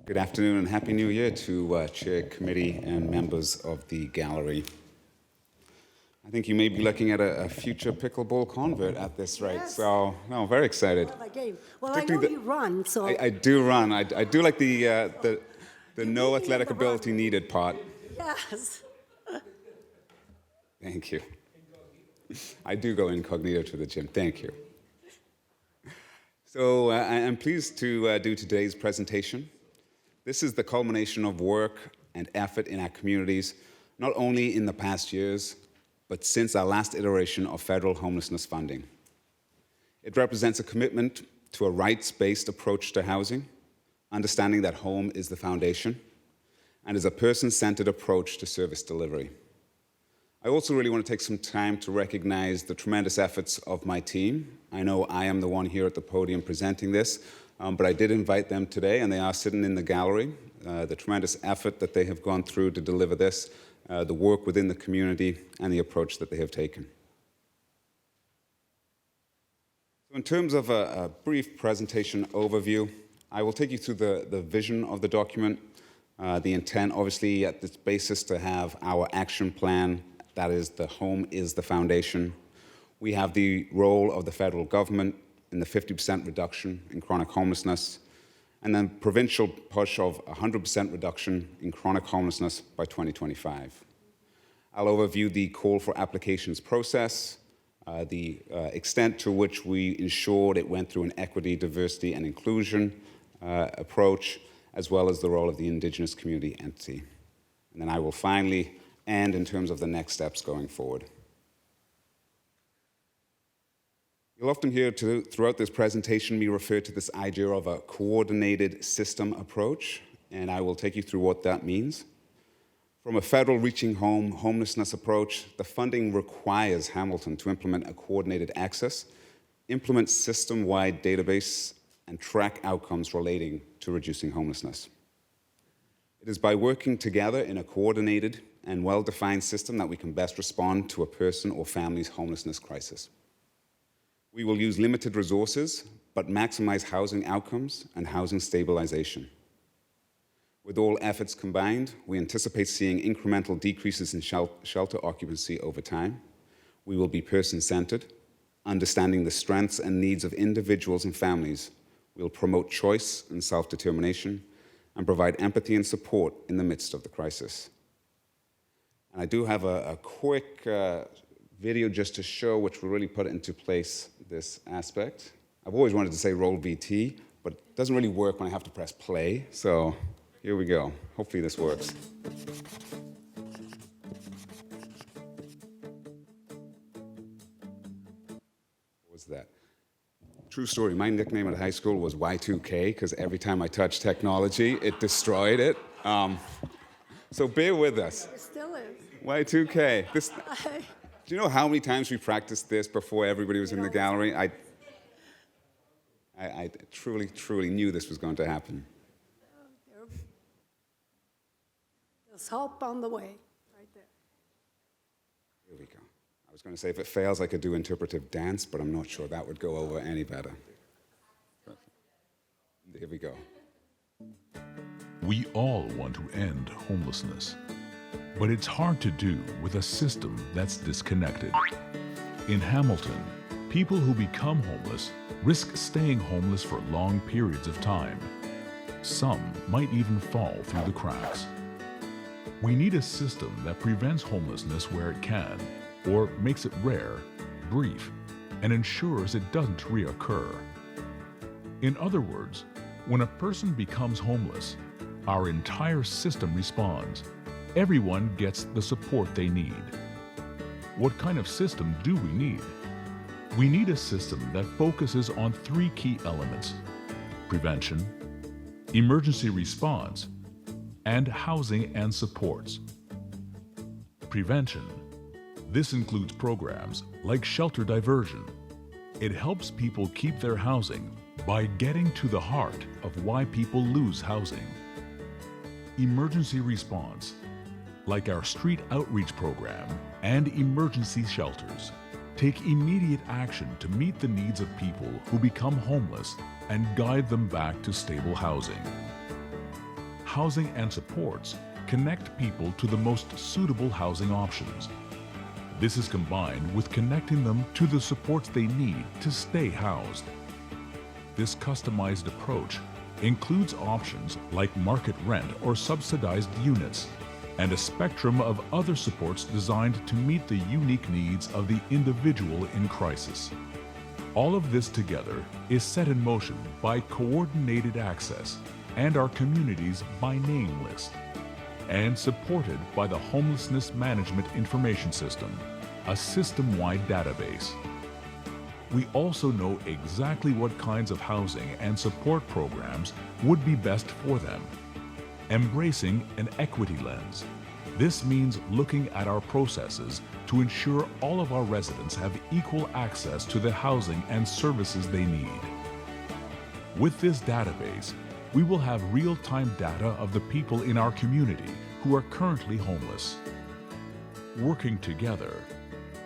Good afternoon and Happy New Year to Chair, Committee, and members of the gallery. I think you may be looking at a future pickleball convert at this rate, Yes. so no, very excited. Well, I gave. Well, I know Particularly you run, so. I do run. I do like the no athletic ability needed part. Yes. Thank you. I do go incognito to the gym. Thank you. So I am pleased to do today's presentation. This is the culmination of work and effort in our communities, not only in the past years, but since our last iteration of federal homelessness funding. It represents a commitment to a rights-based approach to housing, understanding that home is the foundation, and is a person-centered approach to service delivery. I also really want to take some time to recognize the tremendous efforts of my team. I know I am the one here at the podium presenting this, but I did invite them today, and they are sitting in the gallery. The tremendous effort that they have gone through to deliver this, the work within the community, and the approach that they have taken. So in terms of a brief presentation overview, I will take you through the vision of the document, the intent, obviously, at this basis to have our action plan, that is, the home is the foundation. We have the role of the federal government in the 50% reduction in chronic homelessness, and then provincial push of 100% reduction in chronic homelessness by 2025. I'll overview the call for applications process, the extent to which we ensured it went through an equity, diversity, and inclusion approach, as well as the role of the Indigenous community entity. And then I will finally end in terms of the next steps going forward. You'll often hear throughout this presentation me refer to this idea of a coordinated system approach, and I will take you through what that means. From a federal reaching home homelessness approach, the funding requires Hamilton to implement a coordinated access, implement system-wide database, and track outcomes relating to reducing homelessness. It is by working together in a coordinated and well-defined system that we can best respond to a person or family's homelessness crisis. We will use limited resources, but maximize housing outcomes and housing stabilization. With all efforts combined, we anticipate seeing incremental decreases in shelter occupancy over time. We will be person-centered, understanding the strengths and needs of individuals and families. We will promote choice and self-determination and provide empathy and support in the midst of the crisis. And I do have a quick video just to show which will really put into place this aspect. I've always wanted to say roll VT, but it doesn't really work when I have to press play, so here we go. Hopefully this works. What was that? True story, my nickname at high school was Y2K, because every time I touched technology, it destroyed it. So bear with us. It still is. Y2K. Do you know how many times we practiced this before everybody was in the gallery? I truly, truly knew this was going to happen. There's help on the way, right there. Here we go. I was going to say if it fails, I could do interpretive dance, but I'm not sure that would go over any better. Here we go. We all want to end homelessness, but it's hard to do with a system that's disconnected. In Hamilton, people who become homeless risk staying homeless for long periods of time. Some might even fall through the cracks. We need a system that prevents homelessness where it can, or makes it rare, brief, and ensures it doesn't reoccur. In other words, when a person becomes homeless, our entire system responds. Everyone gets the support they need. What kind of system do we need? We need a system that focuses on three key elements: prevention, emergency response, and housing and supports. Prevention. This includes programs like shelter diversion. It helps people keep their housing by getting to the heart of why people lose housing. Emergency response, like our street outreach program and emergency shelters, take immediate action to meet the needs of people who become homeless and guide them back to stable housing. Housing and supports connect people to the most suitable housing options. This is combined with connecting them to the supports they need to stay housed. This customized approach includes options like market rent or subsidized units, and a spectrum of other supports designed to meet the unique needs of the individual in crisis. All of this together is set in motion by coordinated access and our community's by name list, and supported by the Homelessness Management Information System, a system-wide database. We also know exactly what kinds of housing and support programs would be best for them. Embracing an equity lens. This means looking at our processes to ensure all of our residents have equal access to the housing and services they need. With this database, we will have real-time data of the people in our community who are currently homeless. Working together,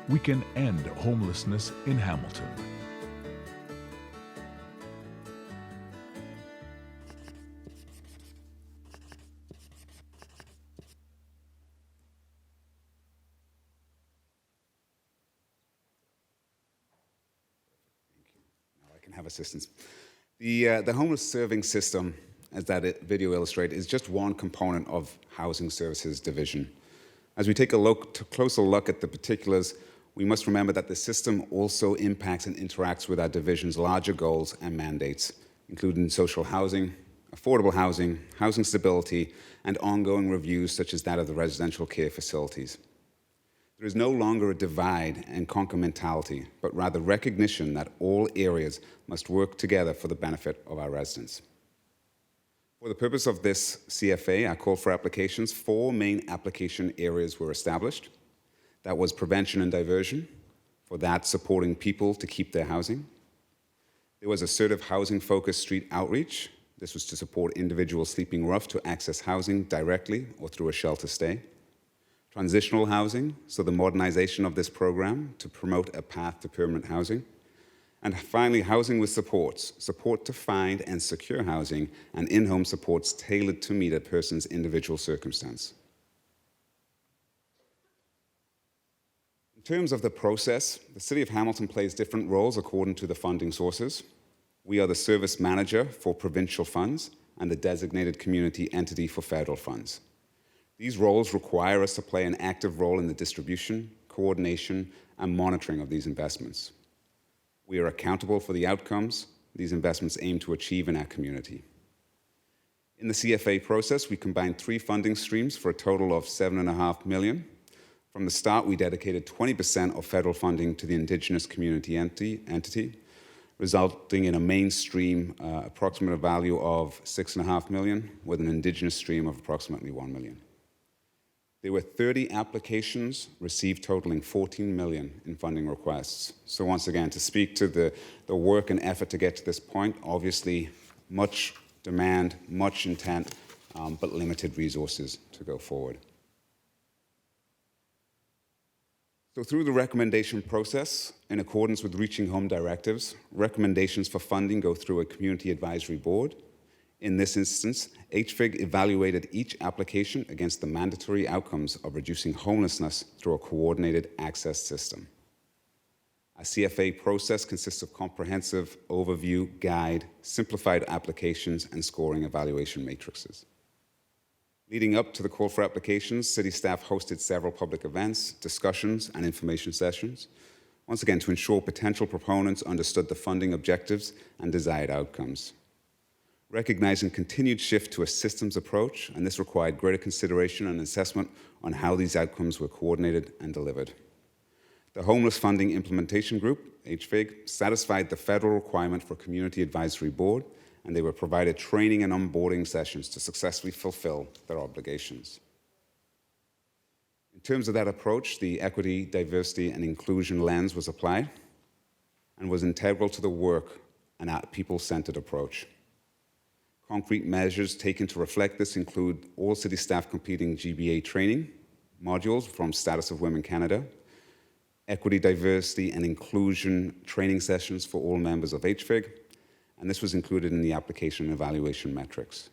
we can end homelessness in Hamilton. Now I can have assistance. The homeless serving system, as that video illustrates, is just one component of Housing Services Division. As we take a closer look at the particulars, we must remember that the system also impacts and interacts with our division's larger goals and mandates, including social housing, affordable housing, housing stability, and ongoing reviews such as that of the residential care facilities. There is no longer a divide and conquer mentality, but rather recognition that all areas must work together for the benefit of our residents. For the purpose of this CFA, our call for applications, 4 main application areas were established. That was prevention and diversion, for that supporting people to keep their housing. There was assertive housing-focused street outreach. This was to support individuals sleeping rough to access housing directly or through a shelter stay. Transitional housing, so the modernization of this program to promote a path to permanent housing. And finally, housing with supports, support to find and secure housing, and in-home supports tailored to meet a person's individual circumstance. In terms of the process, the City of Hamilton plays different roles according to the funding sources. We are the service manager for provincial funds and the designated community entity for federal funds. These roles require us to play an active role in the distribution, coordination, and monitoring of these investments. We are accountable for the outcomes these investments aim to achieve in our community. In the CFA process, we combined 3 funding streams for a total of $7.5 million. From the start, we dedicated 20% of federal funding to the Indigenous community entity, resulting in a mainstream approximate value of $6.5 million, with an Indigenous stream of approximately $1 million. There were 30 applications received totaling $14 million in funding requests. So once again, to speak to the work and effort to get to this point, obviously much demand, much intent, but limited resources to go forward. So through the recommendation process, in accordance with Reaching Home directives, recommendations for funding go through a community advisory board. In this instance, HFIG evaluated each application against the mandatory outcomes of reducing homelessness through a coordinated access system. A CFA process consists of comprehensive overview, guide, simplified applications, and scoring evaluation matrices. Leading up to the call for applications, city staff hosted several public events, discussions, and information sessions, once again to ensure potential proponents understood the funding objectives and desired outcomes. Recognizing continued shift to a systems approach, and this required greater consideration and assessment on how these outcomes were coordinated and delivered. The Homeless Funding Implementation Group, HFIG, satisfied the federal requirement for Community Advisory Board, and they were provided training and onboarding sessions to successfully fulfill their obligations. In terms of that approach, the equity, diversity, and inclusion lens was applied and was integral to the work and a people-centered approach. Concrete measures taken to reflect this include all city staff completing GBA training modules from Status of Women Canada, equity, diversity, and inclusion training sessions for all members of HFIG, and this was included in the application and evaluation metrics.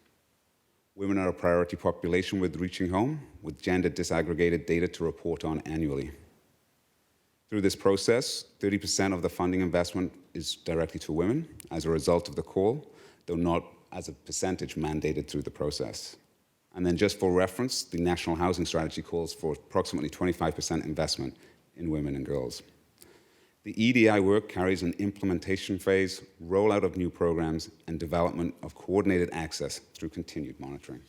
Women are a priority population with Reaching Home, with gender disaggregated data to report on annually. Through this process, 30% of the funding investment is directly to women as a result of the call, though not as a percentage mandated through the process. And then just for reference, the National Housing Strategy calls for approximately 25% investment in women and girls. The EDI work carries an implementation phase, rollout of new programs, and development of coordinated access through continued monitoring.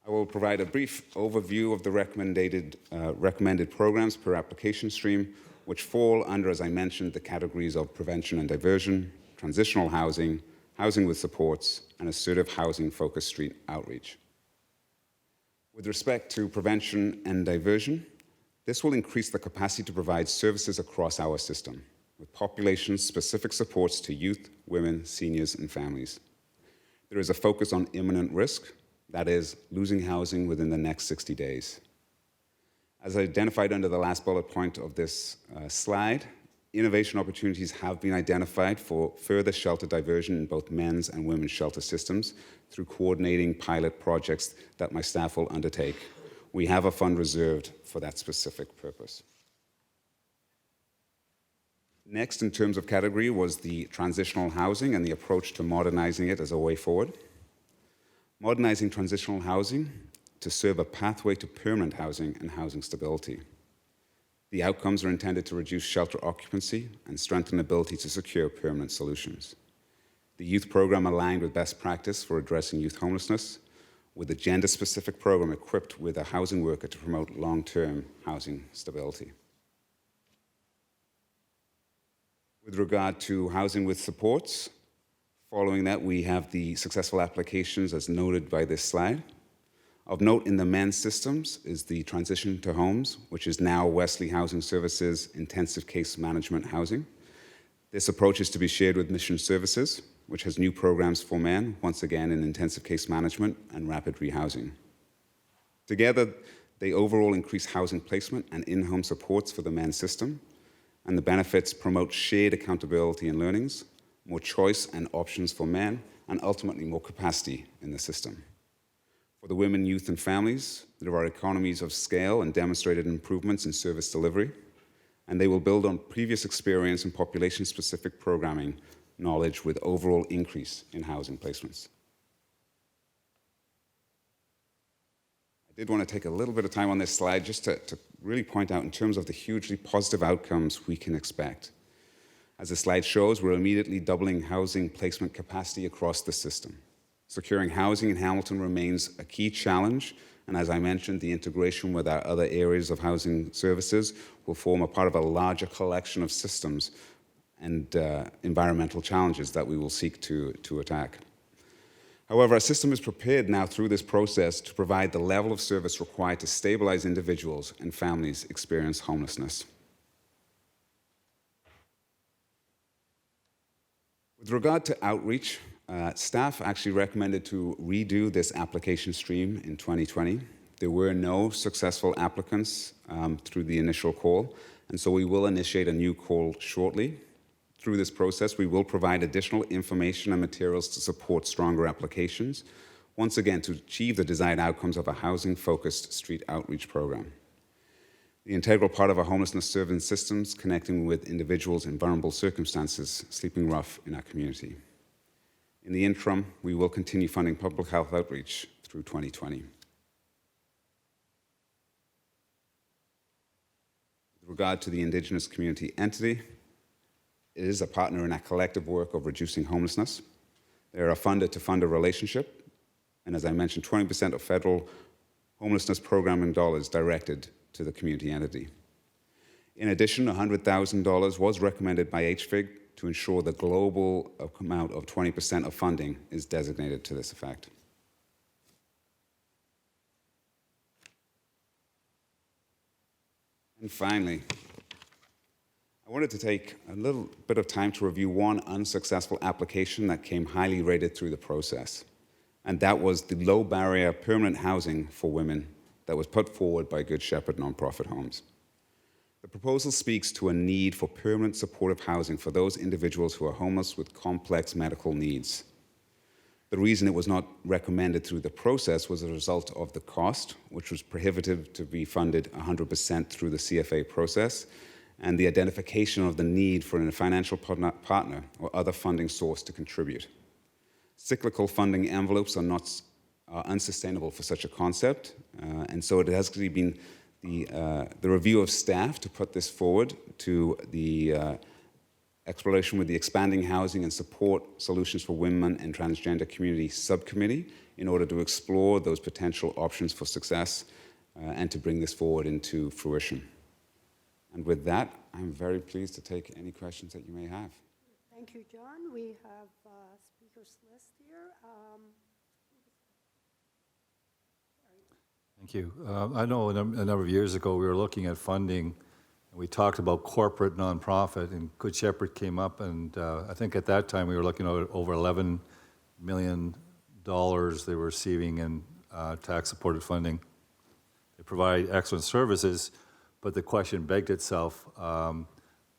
I will provide a brief overview of the recommended programs per application stream, which fall under, as I mentioned, the categories of prevention and diversion, transitional housing, housing with supports, and assertive housing-focused street outreach. With respect to prevention and diversion, this will increase the capacity to provide services across our system, with population-specific supports to youth, women, seniors, and families. There is a focus on imminent risk, that is, losing housing within the next 60 days. As identified under the last bullet point of this slide, innovation opportunities have been identified for further shelter diversion in both men's and women's shelter systems through coordinating pilot projects that my staff will undertake. We have a fund reserved for that specific purpose. Next, in terms of category, was the transitional housing and the approach to modernizing it as a way forward. Modernizing transitional housing to serve a pathway to permanent housing and housing stability. The outcomes are intended to reduce shelter occupancy and strengthen ability to secure permanent solutions. The youth program aligned with best practice for addressing youth homelessness, with a gender-specific program equipped with a housing worker to promote long-term housing stability. With regard to housing with supports, following that, we have the successful applications as noted by this slide. Of note in the men's systems is the transition to homes, which is now Wesley Housing Services Intensive Case Management Housing. This approach is to be shared with Mission Services, which has new programs for men, once again in intensive case management and rapid rehousing. Together, they overall increase housing placement and in-home supports for the men's system, and the benefits promote shared accountability and learnings, more choice and options for men, and ultimately more capacity in the system. For the women, youth, and families, there are economies of scale and demonstrated improvements in service delivery, and they will build on previous experience in population-specific programming knowledge with overall increase in housing placements. I did want to take a little bit of time on this slide just to really point out in terms of the hugely positive outcomes we can expect. As the slide shows, we're immediately doubling housing placement capacity across the system. Securing housing in Hamilton remains a key challenge, and as I mentioned, the integration with our other areas of housing services will form a part of a larger collection of systems and environmental challenges that we will seek to attack. However, our system is prepared now through this process to provide the level of service required to stabilize individuals and families experience homelessness. With regard to outreach, staff actually recommended to redo this application stream in 2020. There were no successful applicants through the initial call, and so we will initiate a new call shortly. Through this process, we will provide additional information and materials to support stronger applications, once again to achieve the desired outcomes of a housing-focused street outreach program. The integral part of our homelessness service systems connecting with individuals in vulnerable circumstances sleeping rough in our community. In the interim, we will continue funding public health outreach through 2020. With regard to the Indigenous community entity, it is a partner in our collective work of reducing homelessness. They are a funder-to-funder relationship, and as I mentioned, 20% of federal homelessness programming dollars directed to the community entity. In addition, $100,000 was recommended by HFIG to ensure the global amount of 20% of funding is designated to this effect. And finally, I wanted to take a little bit of time to review one unsuccessful application that came highly rated through the process, and that was the low barrier permanent housing for women that was put forward by Good Shepherd Nonprofit Homes. The proposal speaks to a need for permanent supportive housing for those individuals who are homeless with complex medical needs. The reason it was not recommended through the process was a result of the cost, which was prohibitive to be funded 100% through the CFA process, and the identification of the need for a financial partner or other funding source to contribute. Cyclical funding envelopes are unsustainable for such a concept, and so it has actually been the review of staff to put this forward to the exploration with the Expanding Housing and Support Solutions for Women and Transgender Community Subcommittee in order to explore those potential options for success and to bring this forward into fruition. And with that, I'm very pleased to take any questions that you may have. Thank you, John. We have a speakers list here. Thank you. I know a number of years ago we were looking at funding, and we talked about corporate nonprofit, and Good Shepherd came up, and I think at that time we were looking at over $11 million they were receiving in tax-supported funding. They provide excellent services, but the question begged itself,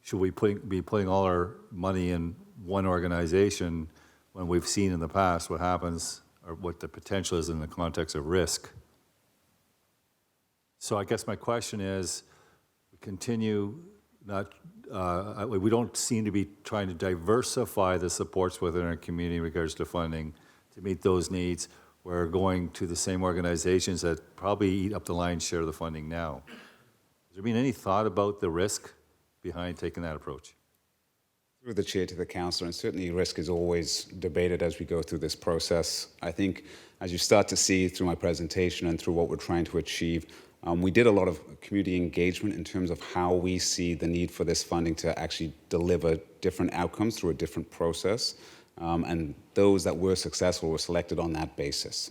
should we be putting all our money in one organization when we've seen in the past what happens or what the potential is in the context of risk? So I guess my question is, we don't seem to be trying to diversify the supports within our community in regards to funding to meet those needs, we're going to the same organizations that probably eat up the lion's share of the funding now. Has there been any thought about the risk behind taking that approach? Through the chair to the councillor, and certainly risk is always debated as we go through this process. I think as you start to see through my presentation and through what we're trying to achieve, we did a lot of community engagement in terms of how we see the need for this funding to actually deliver different outcomes through a different process. And those that were successful were selected on that basis.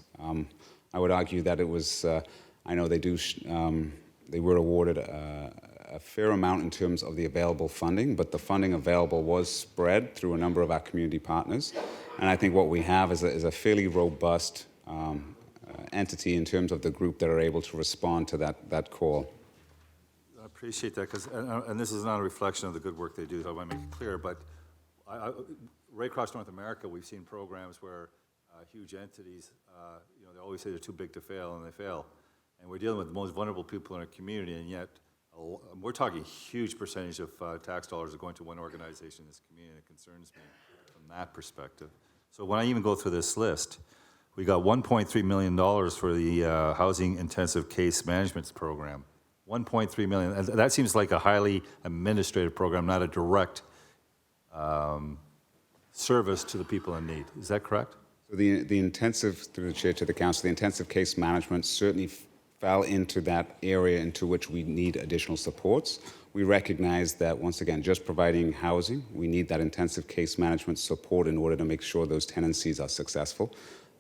I would argue that it was, I know they were awarded a fair amount in terms of the available funding, but the funding available was spread through a number of our community partners. And I think what we have is a fairly robust entity in terms of the group that are able to respond to that call. I appreciate that, because, and this is not a reflection of the good work they do, so I want to make it clear, but right across North America, we've seen programs where huge entities, they always say they're too big to fail, and they fail. And we're dealing with the most vulnerable people in our community, and yet we're talking a huge percentage of tax dollars are going to one organization in this community, and it concerns me from that perspective. So when I even go through this list, we got $1.3 million for the Housing Intensive Case Management Program. $1.3 million. And that seems like a highly administrative program, not a direct service to the people in need. Is that correct? So the intensive, through the chair to the council, the intensive case management certainly fell into that area into which we need additional supports. We recognize that, once again, just providing housing, we need that intensive case management support in order to make sure those tenancies are successful.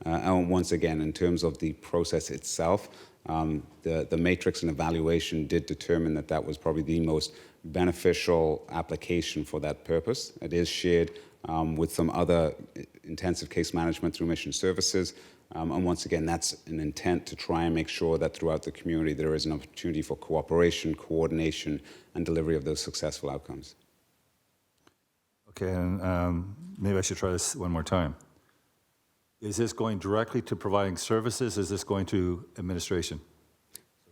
And once again, in terms of the process itself, the matrix and evaluation did determine that that was probably the most beneficial application for that purpose. It is shared with some other intensive case management through Mission Services. And once again, that's an intent to try and make sure that throughout the community there is an opportunity for cooperation, coordination, and delivery of those successful outcomes. Okay, and maybe I should try this one more time. Is this going directly to providing services? Is this going to administration?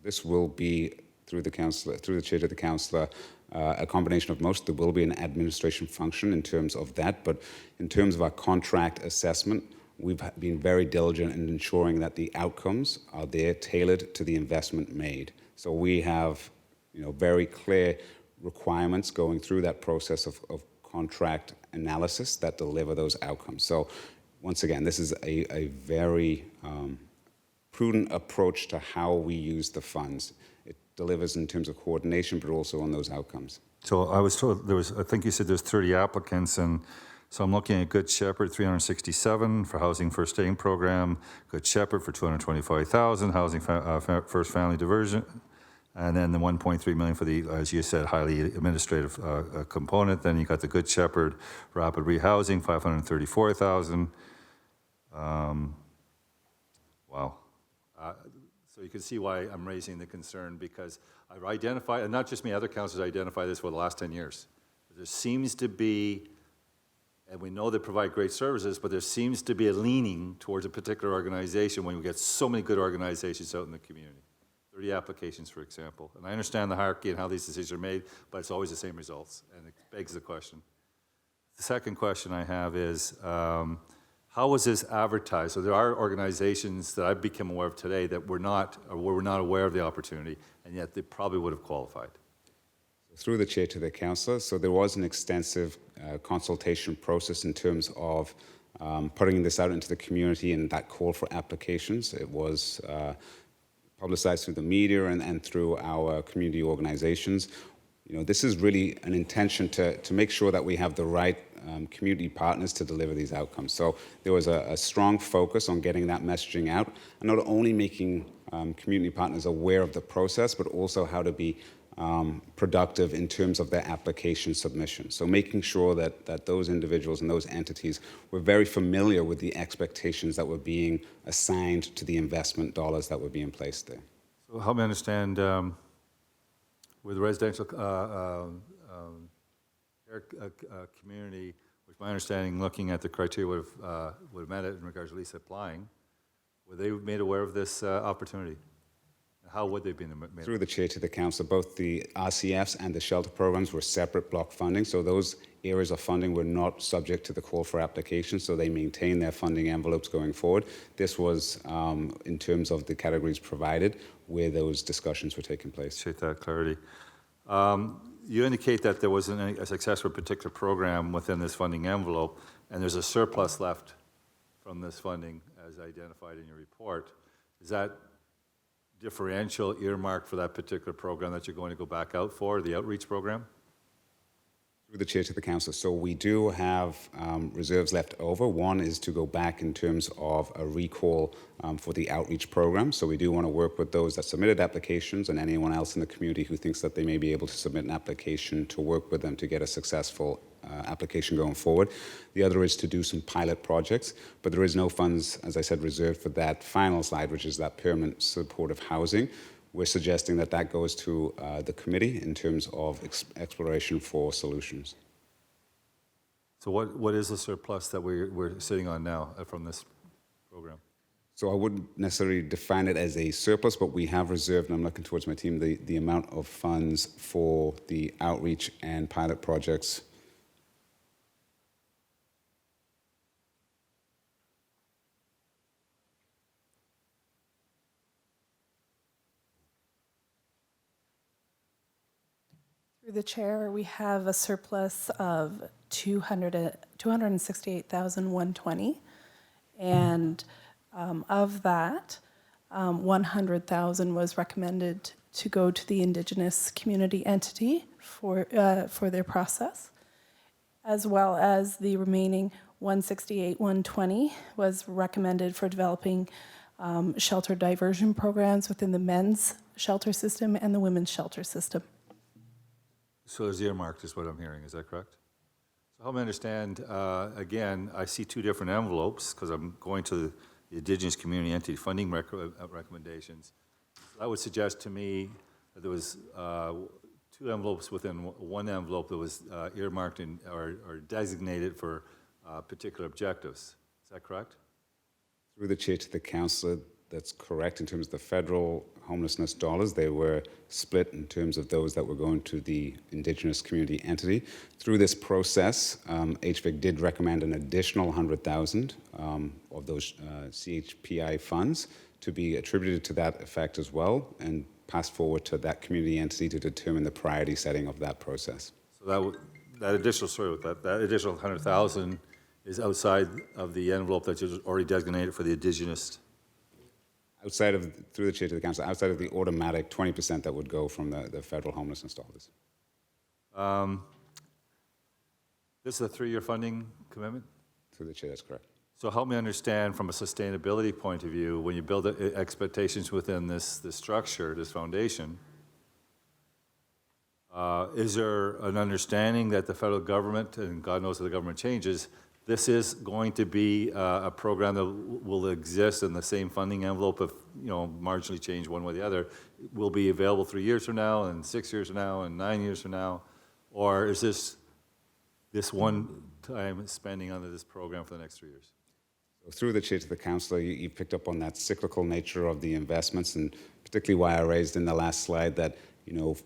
This will be, through the councillor, through the chair to the councillor, a combination of most. There will be an administration function in terms of that, but in terms of our contract assessment, we've been very diligent in ensuring that the outcomes are there, tailored to the investment made. So we have, very clear requirements going through that process of contract analysis that deliver those outcomes. So once again, this is a very prudent approach to how we use the funds. It delivers in terms of coordination, but also on those outcomes. So I was told I think you said there's 30 applicants, and so I'm looking at Good Shepherd, 367 for Housing First Aid Program, Good Shepherd for 225,000, Housing First Family Diversion, and then the 1.3 million for the, as you said, highly administrative component. Then you got the Good Shepherd Rapid Rehousing, 534,000. Wow. So you can see why I'm raising the concern, because I've identified, and not just me, other councillors identify this for the last 10 years. There seems to be, and we know they provide great services, but there seems to be a leaning towards a particular organization when we get so many good organizations out in the community. 30 applications, for example. And I understand the hierarchy and how these decisions are made, but it's always the same results, and it begs the question. The second question I have is, how was this advertised? So there are organizations that I've become aware of today that were not aware of the opportunity, and yet they probably would have qualified. Through the chair to the councillor, so there was an extensive consultation process in terms of putting this out into the community and that call for applications. It was publicized through the media and through our community organizations. This is really an intention to make sure that we have the right community partners to deliver these outcomes. So there was a strong focus on getting that messaging out, and not only making community partners aware of the process, but also how to be productive in terms of their application submission. So making sure that those individuals and those entities were very familiar with the expectations that were being assigned to the investment dollars that were being placed there. So help me understand, with the residential care community, which my understanding, looking at the criteria, would have met it in regards to at least applying, were they made aware of this opportunity? How would they be made? Through the chair to the council, both the RCFs and the shelter programs were separate block funding, so those areas of funding were not subject to the call for application, so they maintain their funding envelopes going forward. This was in terms of the categories provided where those discussions were taking place. Appreciate that clarity. You indicate that there wasn't a success for a particular program within this funding envelope, and there's a surplus left from this funding as identified in your report. Is that differential earmarked for that particular program that you're going to go back out for, the outreach program? Through the chair to the council. So we do have reserves left over. One is to go back in terms of a recall for the outreach program. So we do want to work with those that submitted applications and anyone else in the community who thinks that they may be able to submit an application to work with them to get a successful application going forward. The other is to do some pilot projects, but there is no funds, as I said, reserved for that final slide, which is that permanent supportive housing. We're suggesting that that goes to the committee in terms of exploration for solutions. So what is the surplus that we're sitting on now from this program? So I wouldn't necessarily define it as a surplus, but we have reserved, and I'm looking towards my team, the amount of funds for the outreach and pilot projects. Through the chair, we have a surplus of 268,120, and of that, 100,000 was recommended to go to the Indigenous community entity for their process, as well as the remaining 168,120 was recommended for developing shelter diversion programs within the men's shelter system and the women's shelter system. So there's earmarked is what I'm hearing, is that correct? So help me understand, again, I see two different envelopes because I'm going to the Indigenous Community Entity Funding recommendations. So that would suggest to me that there was two envelopes within one envelope that was earmarked or designated for particular objectives. Is that correct? Through the chair to the councillor, that's correct. In terms of the federal homelessness dollars, they were split in terms of those that were going to the Indigenous community entity. Through this process, HVIC did recommend an additional 100,000 of those CHPI funds to be attributed to that effect as well and passed forward to that community entity to determine the priority setting of that process. So that additional 100,000 is outside of the envelope that you already designated for the Indigenous. Outside of, through the chair to the council, outside of the automatic 20% that would go from the federal homelessness dollars. This is a 3-year funding commitment? Through the chair, that's correct. So help me understand from a sustainability point of view, when you build expectations within this structure, this foundation, is there an understanding that the federal government, and God knows how the government changes, this is going to be a program that will exist in the same funding envelope if, marginally change one way or the other, will be available 3 years from now and 6 years from now and 9 years from now? Or is this one-time spending under this program for the next 3 years? Through the chair to the councillor, you picked up on that cyclical nature of the investments, and particularly why I raised in the last slide that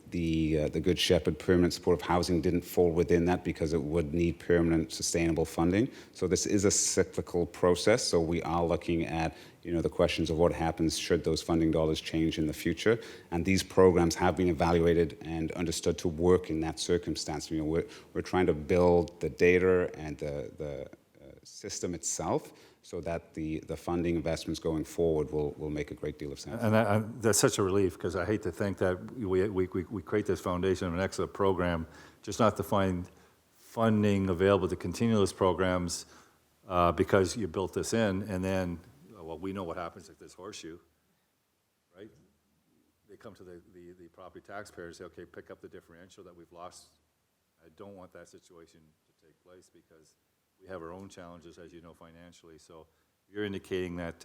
the Good Shepherd permanent supportive housing didn't fall within that because it would need permanent sustainable funding. So this is a cyclical process. So we are looking at the questions of what happens should those funding dollars change in the future. And these programs have been evaluated and understood to work in that circumstance. We're trying to build the data and the system itself so that the funding investments going forward will make a great deal of sense. And that's such a relief, because I hate to think that we create this foundation of an excellent program just not to find funding available to continue those programs because you built this in, and then, well, we know what happens at this horseshoe, right? They come to the property taxpayers and say, okay, pick up the differential that we've lost. I don't want that situation to take place because we have our own challenges, as you know, financially. So you're indicating that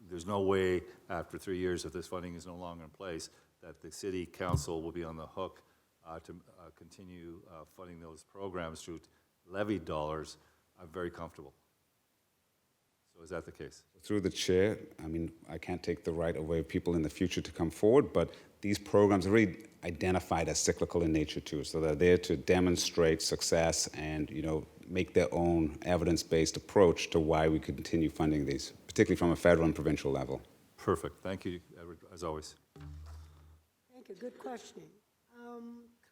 there's no way after 3 years, if this funding is no longer in place, that the city council will be on the hook to continue funding those programs through levied dollars. I'm very comfortable. So is that the case? Through the chair, I mean, I can't take the right away of people in the future to come forward, but these programs are really identified as cyclical in nature too. So they're there to demonstrate success and, make their own evidence-based approach to why we continue funding these, particularly from a federal and provincial level. Perfect. Thank you, Edward, as always. Thank you, good questioning.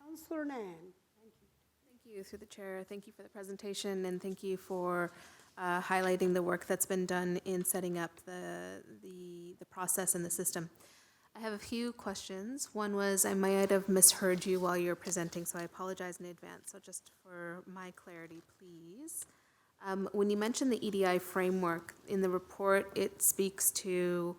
Councillor Nan. Thank you, through the chair. Thank you for the presentation, and thank you for highlighting the work that's been done in setting up the process and the system. I have a few questions. One was, I might have misheard you while you were presenting, so I apologize in advance. So just for my clarity, please. When you mentioned the EDI framework, in the report, it speaks to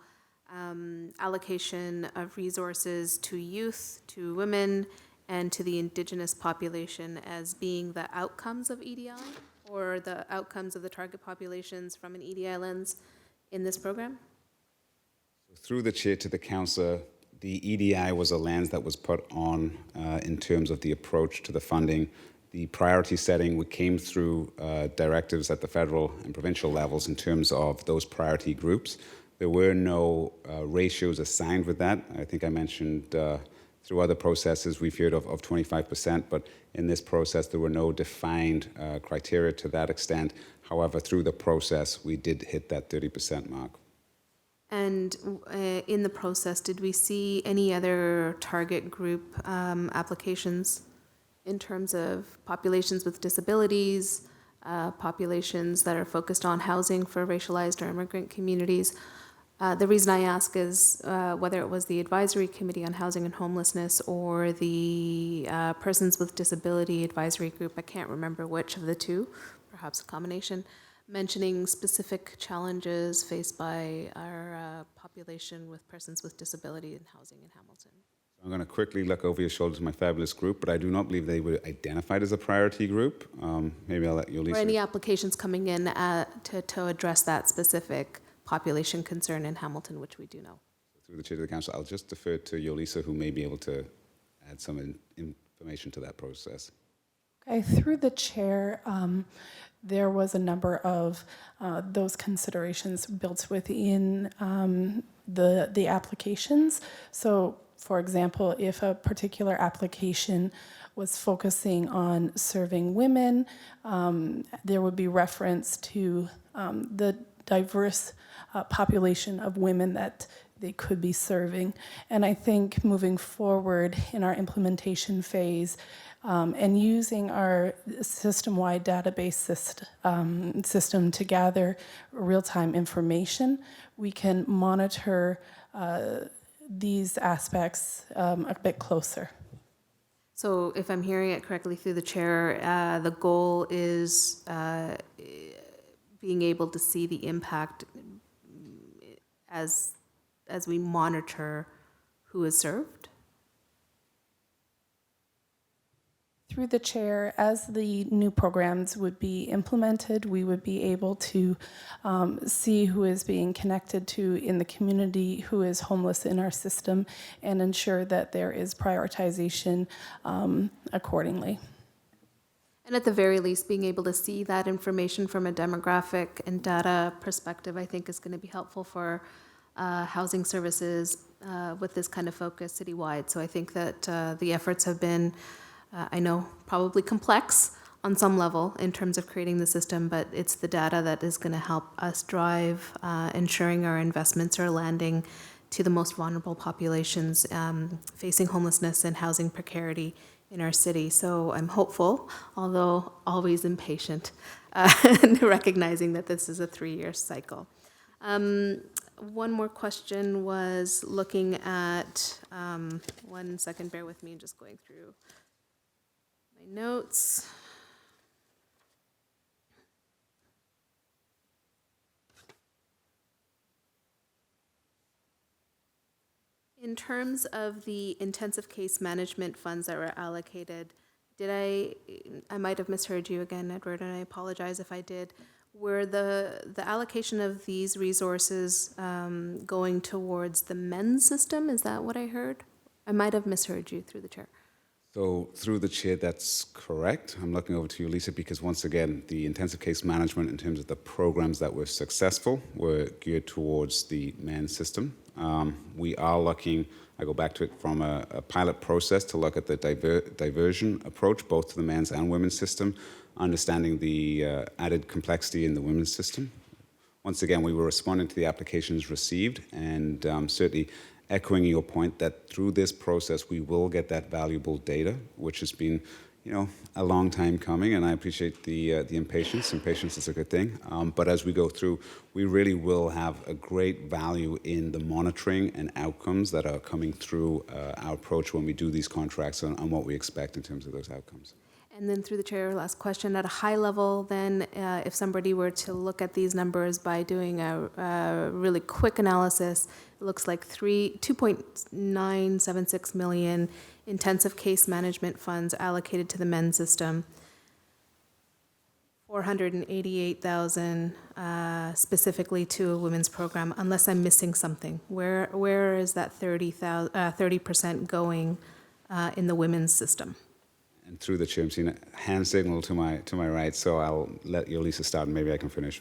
allocation of resources to youth, to women, and to the Indigenous population as being the outcomes of EDI, or the outcomes of the target populations from an EDI lens in this program? Through the chair to the councillor, the EDI was a lens that was put on in terms of the approach to the funding. The priority setting came through directives at the federal and provincial levels in terms of those priority groups. There were no ratios assigned with that. I think I mentioned through other processes we've heard of 25%, but in this process there were no defined criteria to that extent. However, through the process we did hit that 30% mark. And in the process, did we see any other target group applications in terms of populations with disabilities, populations that are focused on housing for racialized or immigrant communities? The reason I ask is whether it was the Advisory Committee on Housing and Homelessness or the Persons with Disability Advisory Group, I can't remember which of the two, perhaps a combination, mentioning specific challenges faced by our population with persons with disability in housing in Hamilton. I'm going to quickly look over your shoulder to my fabulous group, but I do not believe they were identified as a priority group. Maybe I'll let you, Lisa. Or any applications coming in to address that specific population concern in Hamilton, which we do know. Through the chair of the council, I'll just defer to Yolisa, who may be able to add some information to that process. Okay, through the chair, there was a number of those considerations built within the applications. So, for example, if a particular application was focusing on serving women, there would be reference to the diverse population of women that they could be serving. And I think moving forward in our implementation phase, and using our system-wide database system to gather real-time information, we can monitor these aspects a bit closer. So if I'm hearing it correctly through the chair, the goal is being able to see the impact as we monitor who is served? Through the chair, as the new programs would be implemented, we would be able to see who is being connected to in the community, who is homeless in our system, and ensure that there is prioritization accordingly. And at the very least, being able to see that information from a demographic and data perspective, I think is going to be helpful for housing services with this kind of focus citywide. So I think that the efforts have been, I know, probably complex on some level in terms of creating the system, but it's the data that is going to help us drive ensuring our investments are landing to the most vulnerable populations facing homelessness and housing precarity in our city. So I'm hopeful, although always impatient, recognizing that this is a 3-year cycle. One more question was looking at, 1 second, bear with me, just going through my notes. In terms of the intensive case management funds that were allocated, I might have misheard you again, Edward, and I apologize if I did. Were the allocation of these resources going towards the men's system? Is that what I heard? I might have misheard you through the chair. So through the chair, that's correct. I'm looking over to you, Lisa, because once again, the intensive case management in terms of the programs that were successful were geared towards the men's system. We are looking, I go back to it from a pilot process to look at the diversion approach, both to the men's and women's system, understanding the added complexity in the women's system. Once again, we were responding to the applications received and certainly echoing your point that through this process, we will get that valuable data, which has been, a long time coming, and I appreciate the impatience, and patience is a good thing. But as we go through, we really will have a great value in the monitoring and outcomes that are coming through our approach when we do these contracts and what we expect in terms of those outcomes. And then through the chair, last question, at a high level, then, if somebody were to look at these numbers by doing a really quick analysis, it looks like 2.976 million intensive case management funds allocated to the men's system, 488,000 specifically to a women's program, unless I'm missing something. Where is that 30% going in the women's system? And through the chair, I'm seeing a hand signal to my right, so I'll let you, Lisa, start, and maybe I can finish.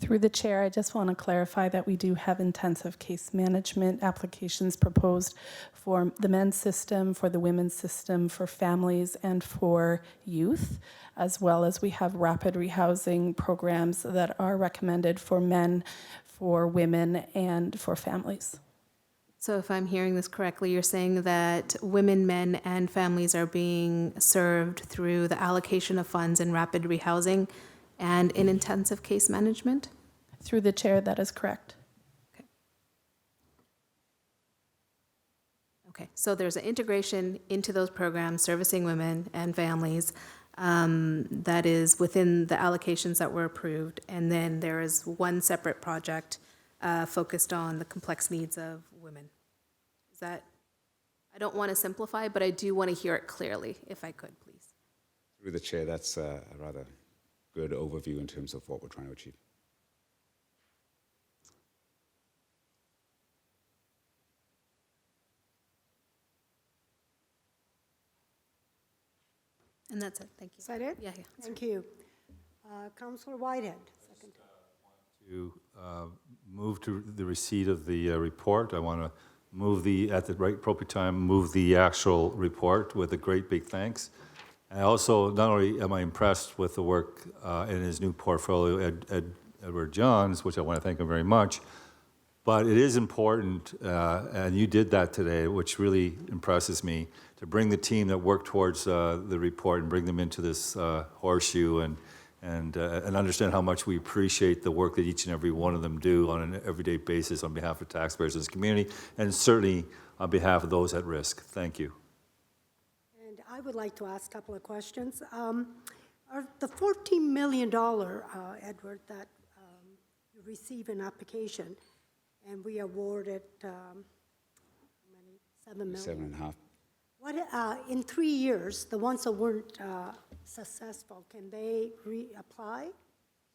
Through the chair, I just want to clarify that we do have intensive case management applications proposed for the men's system, for the women's system, for families, and for youth, as well as we have rapid rehousing programs that are recommended for men, for women, and for families. So if I'm hearing this correctly, you're saying that women, men, and families are being served through the allocation of funds in rapid rehousing and in intensive case management? Through the chair, that is correct. Okay, so there's an integration into those programs servicing women and families that is within the allocations that were approved, and then there is one separate project focused on the complex needs of women. Is that, I don't want to simplify, but I do want to hear it clearly, if I could, please. Through the chair, that's a rather good overview in terms of what we're trying to achieve. And that's it, thank you. Is that it? Yeah. Thank you. Councillor Whitehead, second. To move to the receipt of the report. I want to move at the right appropriate time, move the actual report with a great big thanks. And also, not only am I impressed with the work in his new portfolio, Edward Johns, which I want to thank him very much, but it is important, and you did that today, which really impresses me, to bring the team that worked towards the report and bring them into this horseshoe and understand how much we appreciate the work that each and every one of them do on an everyday basis on behalf of taxpayers in this community, and certainly on behalf of those at risk. Thank you. And I would like to ask a couple of questions. Are the $14 million, Edward, that you receive an application, and we awarded, how many? 7 million? 7.5. What, in 3 years, the ones that weren't successful, can they reapply?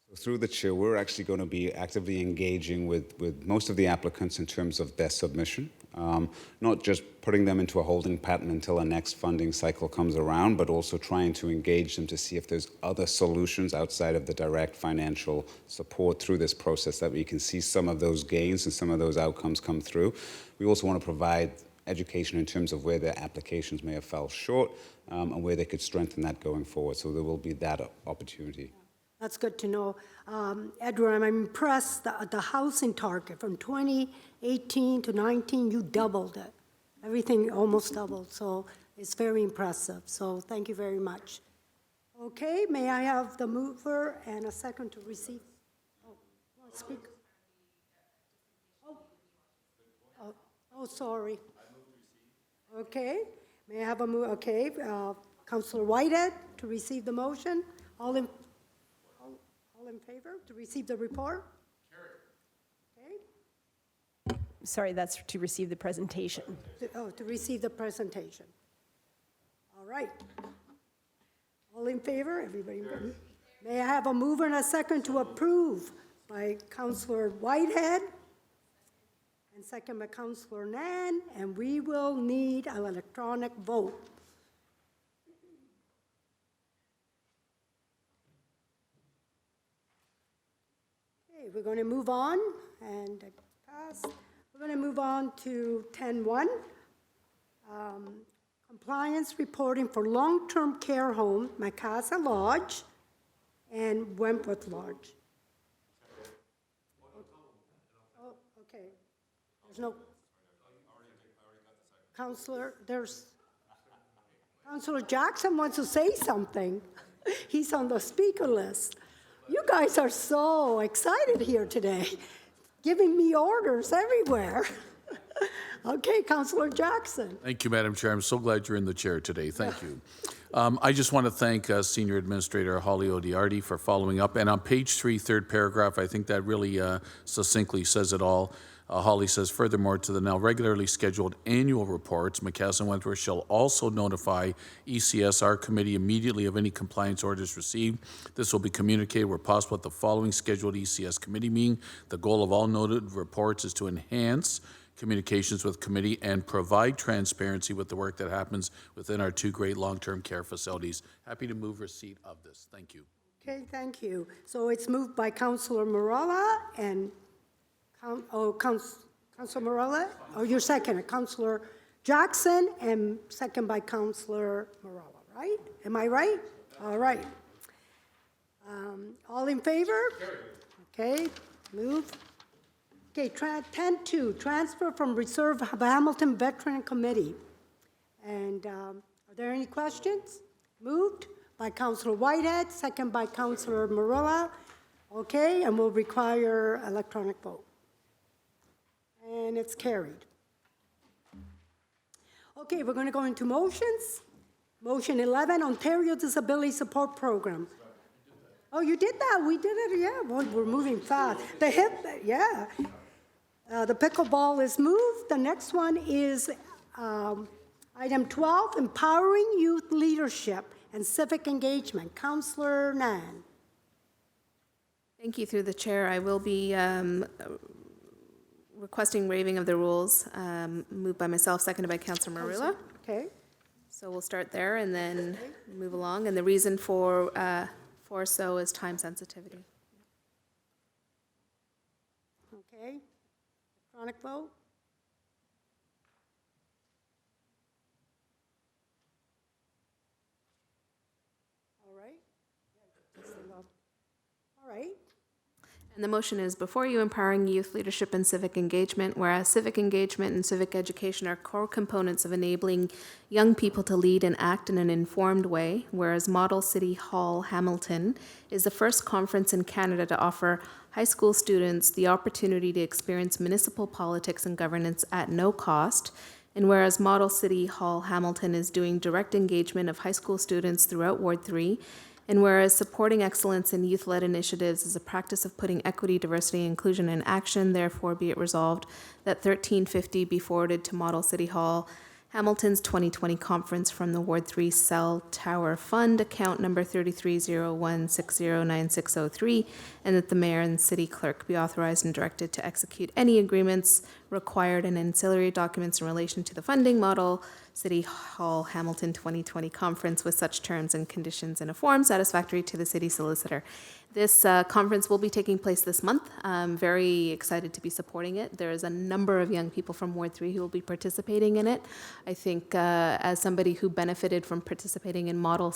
So through the chair, we're actually going to be actively engaging with most of the applicants in terms of their submission, not just putting them into a holding pattern until our next funding cycle comes around, but also trying to engage them to see if there's other solutions outside of the direct financial support through this process that we can see some of those gains and some of those outcomes come through. We also want to provide education in terms of where their applications may have fell short and where they could strengthen that going forward. So there will be that opportunity. That's good to know. Edward, I'm impressed that the housing target from 2018 to 19, you doubled it. Everything almost doubled, so it's very impressive. So thank you very much. Okay, may I have the mover and a second to receive? Speak. Oh, sorry. Okay, may I have a move? Okay, Councillor Whitehead to receive the motion. All in favor to receive the report? Okay. Sorry, that's to receive the presentation. To receive the presentation. All right. All in favor, everybody? May I have a mover and a second to approve by Councillor Whitehead and second by Councilor Nan, and we will need an electronic vote. Okay, we're going to move on, and pass. We're going to move on to 10.1. Compliance reporting for long-term care home, Macassa Lodge and Wentworth Lodge. Oh, okay. There's no. Councilor Jackson wants to say something. He's on the speaker list. You guys are so excited here today, giving me orders everywhere. Okay, Councilor Jackson. Thank you, Madam Chair. I'm so glad you're in the chair today. Thank you. I just want to thank Senior Administrator Holly Odiarty for following up. And on page 3, third paragraph, I think that really succinctly says it all. Holly says, furthermore, to the now regularly scheduled annual reports, Macassa and Wentworth shall also notify ECSR committee immediately of any compliance orders received. This will be communicated where possible at the following scheduled ECS committee meeting. The goal of all noted reports is to enhance communications with committee and provide transparency with the work that happens within our 2 great long-term care facilities. Happy to move receipt of this. Thank you. Okay, thank you. So it's moved by Councilor Marella and, Councilor Marella, you're second, Councilor Jackson, and second by Councilor Marella, right? Am I right? All right. All in favor? Okay, move. Okay, 10.2, transfer from Reserve of Hamilton Veteran Committee. And are there any questions? Moved by Councilor Whitehead, second by Councilor Marilla. Okay, and will require electronic vote. And it's carried. Okay, we're going to go into motions. Motion 11, Ontario Disability Support Program. Oh, you did that? We did it, yeah. Well, we're moving fast. The hip, yeah. The pickleball is moved. The next one is item 12, Empowering Youth Leadership and Civic Engagement. Councilor Nan. Thank you. Through the chair, I will be requesting waiving of the rules, moved by myself, seconded by Councilor Marilla. Okay. So we'll start there and then move along. And the reason for so is time sensitivity. Okay. Electronic vote. All right. All right. And the motion is before you, empowering youth leadership and civic engagement, whereas civic engagement and civic education are core components of enabling young people to lead and act in an informed way, whereas Model City Hall Hamilton is the first conference in Canada to offer high school students the opportunity to experience municipal politics and governance at no cost, and whereas Model City Hall Hamilton is doing direct engagement of high school students throughout Ward 3, and whereas supporting excellence in youth-led initiatives is a practice of putting equity, diversity, and inclusion in action, therefore be it resolved that 1350 be forwarded to Model City Hall Hamilton's 2020 conference from the Ward 3 Cell Tower Fund, account number 3301609603, and that the mayor and city clerk be authorized and directed to execute any agreements required and ancillary documents in relation to the funding Model City Hall Hamilton 2020 conference with such terms and conditions in a form satisfactory to the city solicitor. This conference will be taking place this month. I'm very excited to be supporting it. There is a number of young people from Ward 3 who will be participating in it. I think as somebody who benefited from participating in model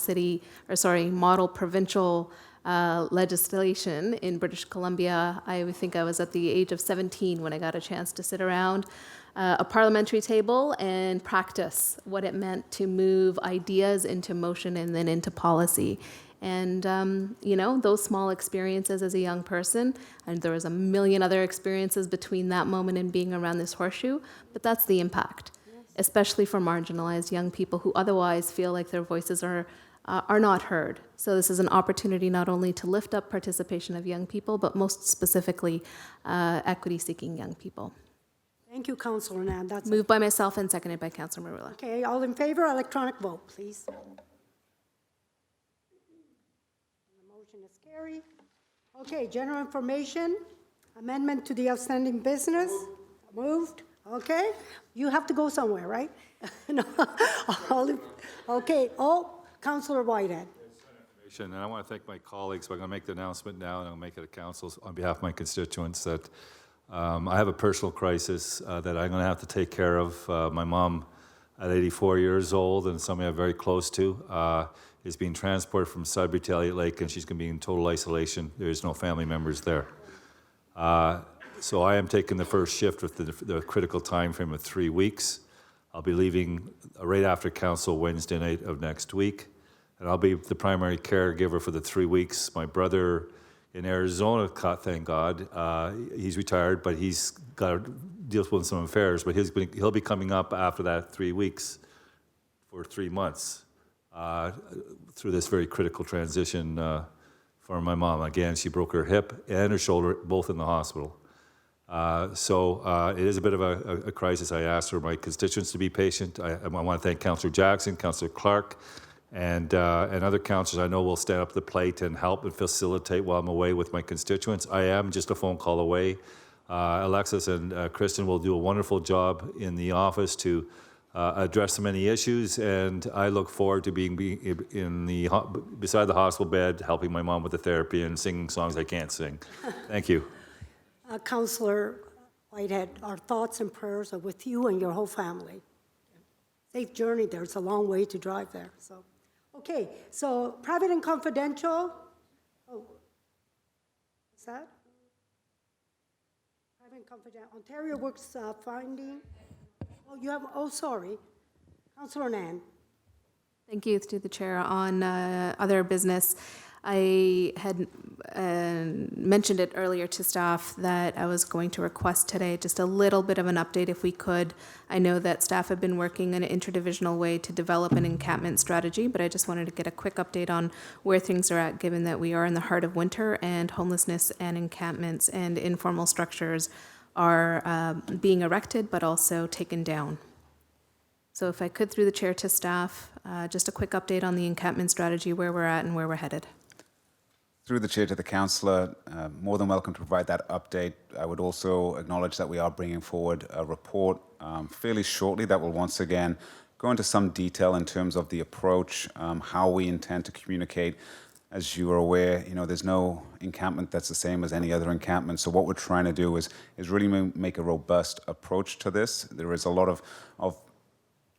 provincial legislation in British Columbia, I think I was at the age of 17 when I got a chance to sit around a parliamentary table and practice what it meant to move ideas into motion and then into policy. And, those small experiences as a young person, and there was a million other experiences between that moment and being around this horseshoe, but that's the impact, especially for marginalized young people who otherwise feel like their voices are not heard. So this is an opportunity not only to lift up participation of young people, but most specifically, equity-seeking young people. Thank you, Councilor Nan. That's Moved by myself and seconded by Councilor Marilla. okay. All in favor, electronic vote, please. The motion is carried. Okay, general information, amendment to the outstanding business. Moved, okay. You have to go somewhere, right? No. Okay, Councilor Whitehead. And I want to thank my colleagues. I'm going to make the announcement now, and I'll make it at council on behalf of my constituents that I have a personal crisis that I'm going to have to take care of. My mom, at 84 years old, and somebody I'm very close to, is being transported from Sudbury to Elliott Lake, and she's going to be in total isolation. There's no family members there. So I am taking the first shift with the critical time frame of 3 weeks. I'll be leaving right after council Wednesday night of next week. And I'll be the primary caregiver for the 3 weeks. My brother in Arizona, thank God, he's retired, but he's got to deal with some affairs. But he'll be coming up after that 3 weeks for 3 months through this very critical transition for my mom. Again, she broke her hip and her shoulder, both in the hospital. So it is a bit of a crisis. I asked for my constituents to be patient. I want to thank Councillor Jackson, Councillor Clark, and other councillors I know will stand up to the plate and help and facilitate while I'm away with my constituents. I am just a phone call away. Alexis and Kristen will do a wonderful job in the office to address the many issues, and I look forward to being beside the hospital bed, helping my mom with the therapy and singing songs I can't sing. Thank you. Councilor Whitehead, our thoughts and prayers are with you and your whole family. Safe journey there. It's a long way to drive there. So, okay. So, private and confidential. Oh, what's that? Private and confidential. Ontario Works finding. Oh, you have. Oh, sorry, Councilor Nan. Thank you to the chair. On other business, I had mentioned it earlier to staff that I was going to request today just a little bit of an update if we could. I know that staff have been working in an interdivisional way to develop an encampment strategy, but I just wanted to get a quick update on where things are at, given that we are in the heart of winter and homelessness and encampments and informal structures are being erected but also taken down. So if I could, through the chair to staff, just a quick update on the encampment strategy, where we're at and where we're headed. Through the chair to the councillor, more than welcome to provide that update. I would also acknowledge that we are bringing forward a report fairly shortly that will once again go into some detail in terms of the approach, how we intend to communicate. As you are aware, there's no encampment that's the same as any other encampment. So what we're trying to do is really make a robust approach to this. There is a lot of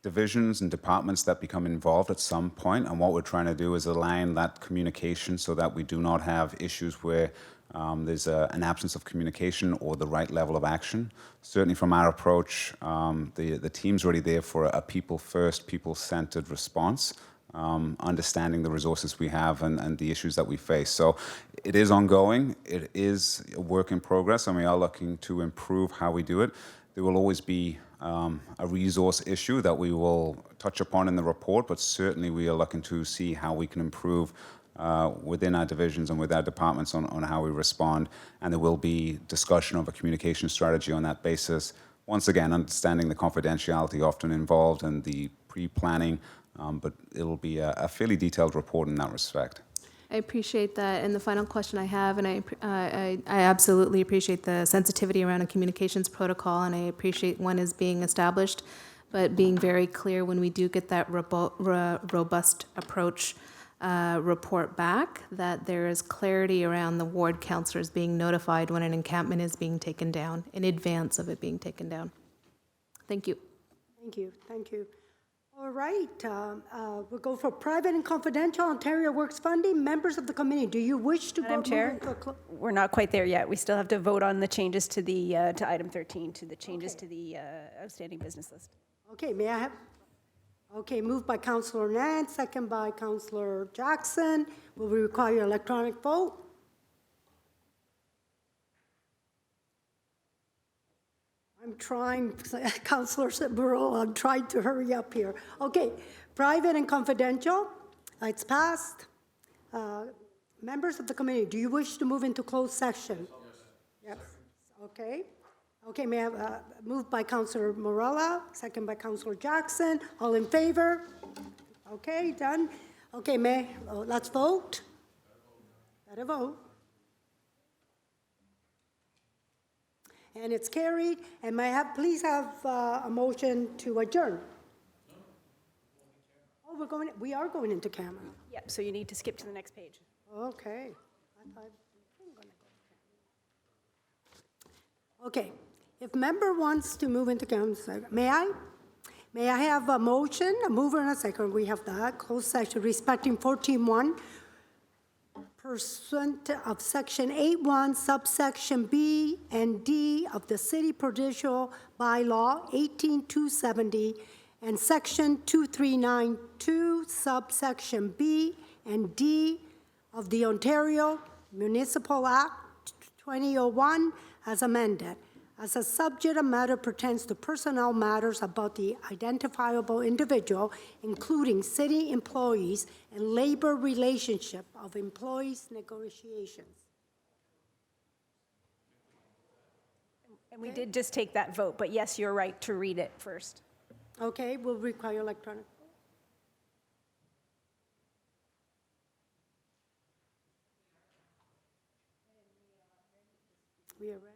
divisions and departments that become involved at some point, and what we're trying to do is align that communication so that we do not have issues where there's an absence of communication or the right level of action. Certainly from our approach, the team's already there for a people-first, people-centered response, understanding the resources we have and the issues that we face. So it is ongoing, it is a work in progress, and we are looking to improve how we do it. There will always be a resource issue that we will touch upon in the report, but certainly we are looking to see how we can improve within our divisions and with our departments on how we respond. And there will be discussion of a communication strategy on that basis. Once again, understanding the confidentiality often involved and the pre-planning, but it'll be a fairly detailed report in that respect. I appreciate that. And the final question I have, and I absolutely appreciate the sensitivity around a communications protocol, and I appreciate one is being established, but being very clear when we do get that robust approach report back, that there is clarity around the ward councillors being notified when an encampment is being taken down, in advance of it being taken down. Thank you. Thank you. Thank you. All right, we'll go for private and confidential Ontario Works funding. Members of the committee, do you wish to Madam go Chair, move into a we're not quite there yet. We still have to vote on the changes to the to item 13, to the changes to the outstanding business list. Okay, may I have? Okay, moved by Councillor Nan, second by Councillor Jackson. Will we require electronic vote? I'm trying, Councillor Burrow, I'm trying to hurry up here. Okay, private and confidential, it's passed. Members of the committee, do you wish to move into closed session? Yes. Okay. Okay, may I have moved by Councillor Morella, second by Councillor Jackson. All in favor? Okay, done. Okay, let's vote. Let a vote. and it's carried. And may I have, please have a motion to adjourn? Oh, we are going into camera. Yep, so you need to skip to the next page. Okay. I thought we were gonna go. Okay, if member wants to move into camera, may I? May I have a motion, a mover and a second? We have that, closed session respecting 14.1 pursuant of section 8.1 subsection B and D of the City Prudential Bylaw 18270 and section 2392 subsection B and D of the Ontario Municipal Act 2001 as amended. As a subject matter pertains to personnel matters about the identifiable individual, including city employees and labor relationship of employees negotiations. And we did just take that vote, but yes, you're right to read it first. Okay, will require electronic. We are ready?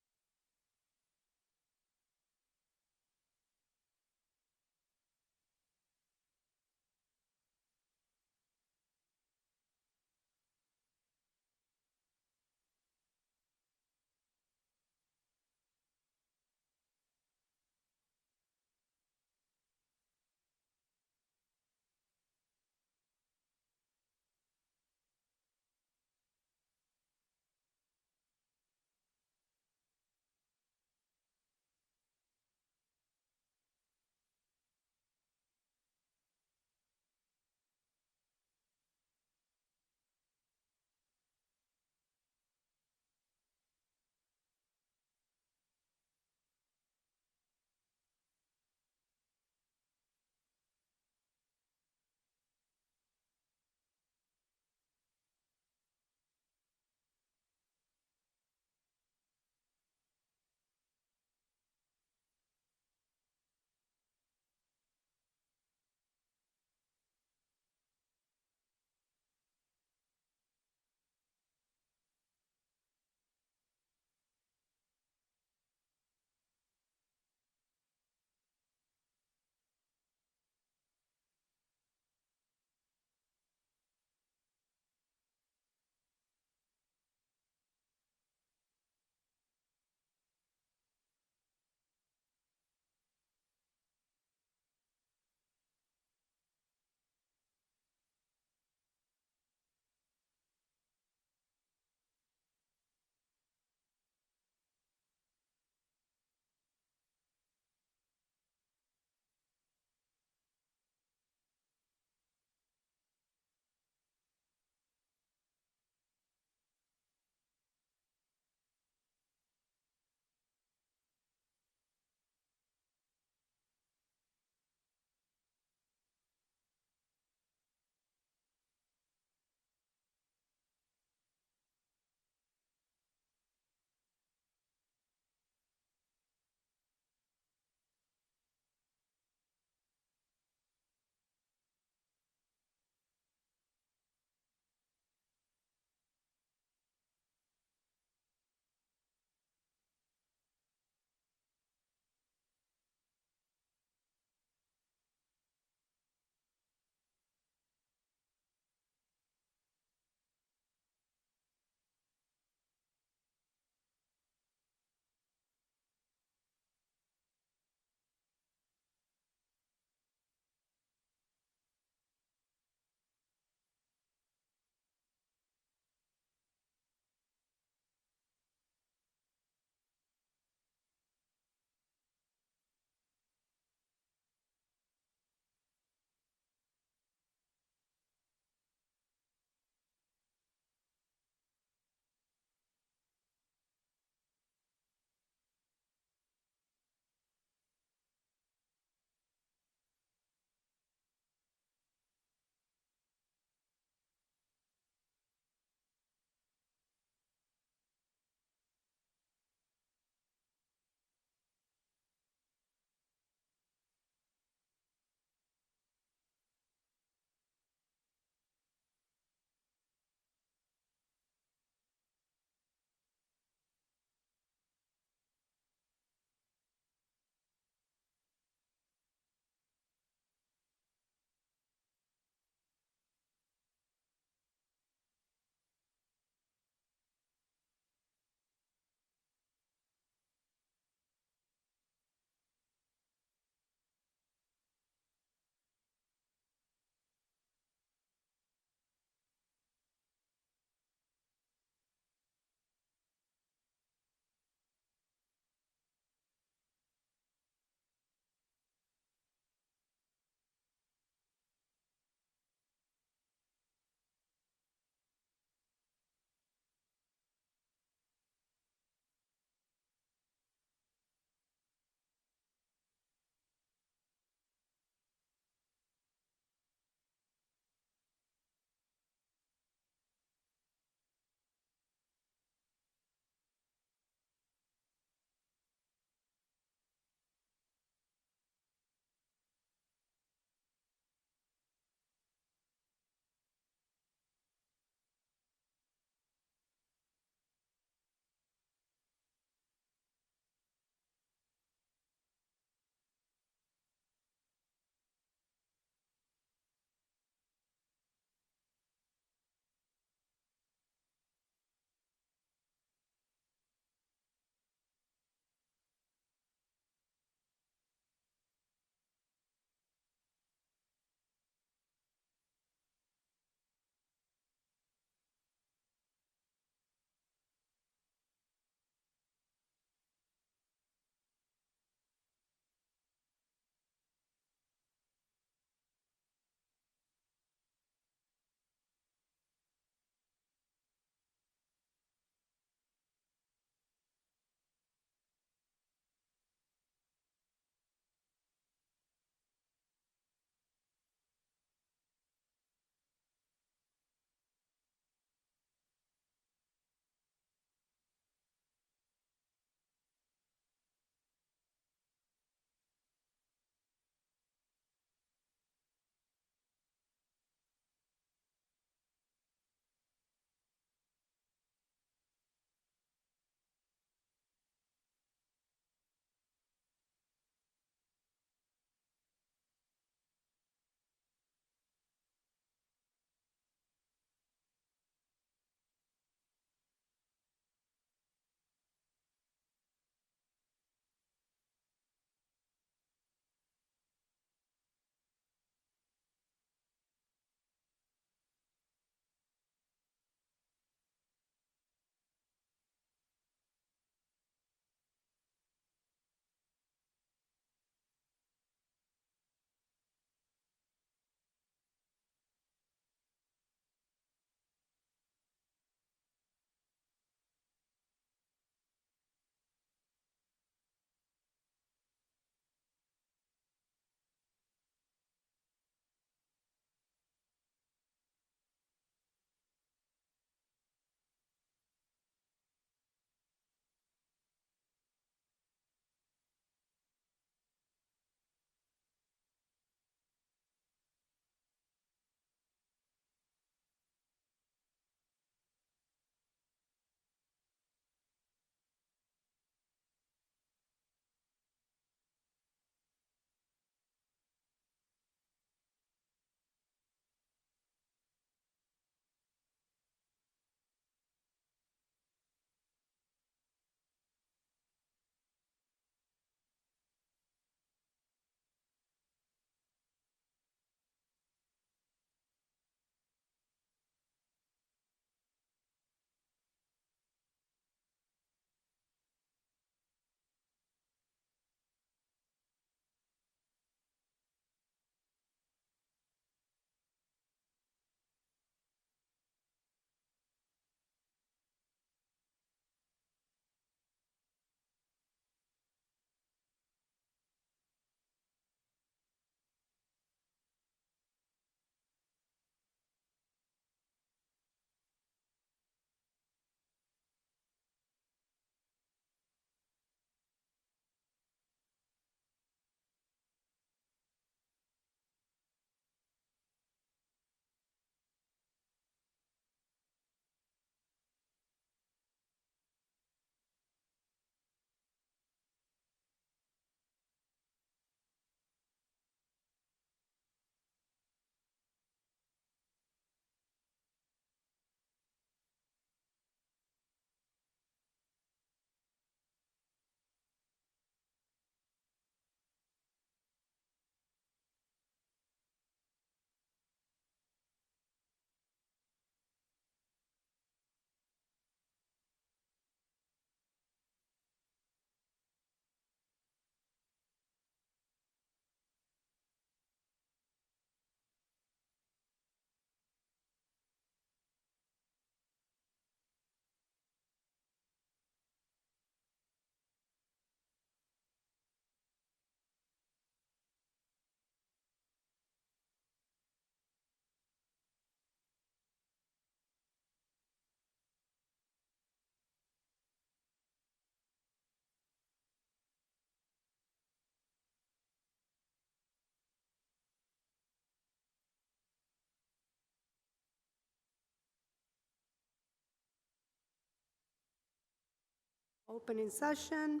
Open in session.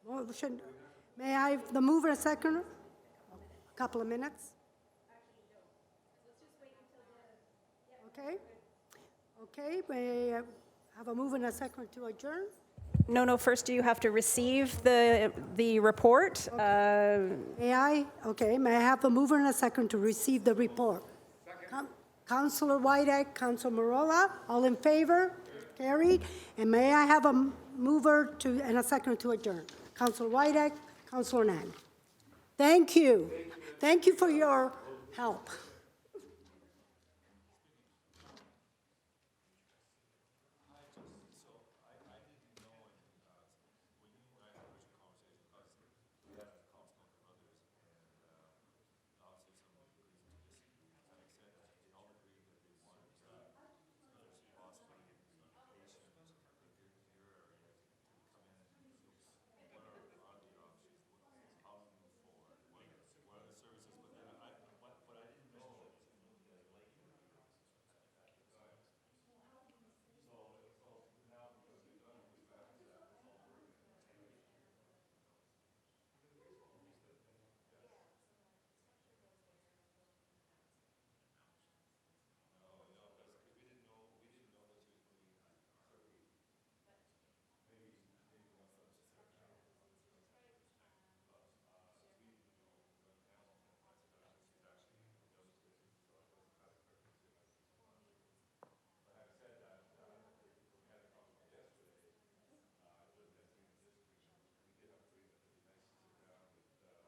Motion, may I have the mover and seconder? A couple of minutes? Okay. Okay, may I have a mover and a seconder to adjourn? No, first you have to receive the report. May I? Okay, may I have a mover and a second to receive the report? Councilor Whitehead, Councilor Marola, all in favor? Carried. And may I have a mover to, and a second to adjourn? Councilor Whitehead, Councilor Nan. Thank you. Thank you for your help.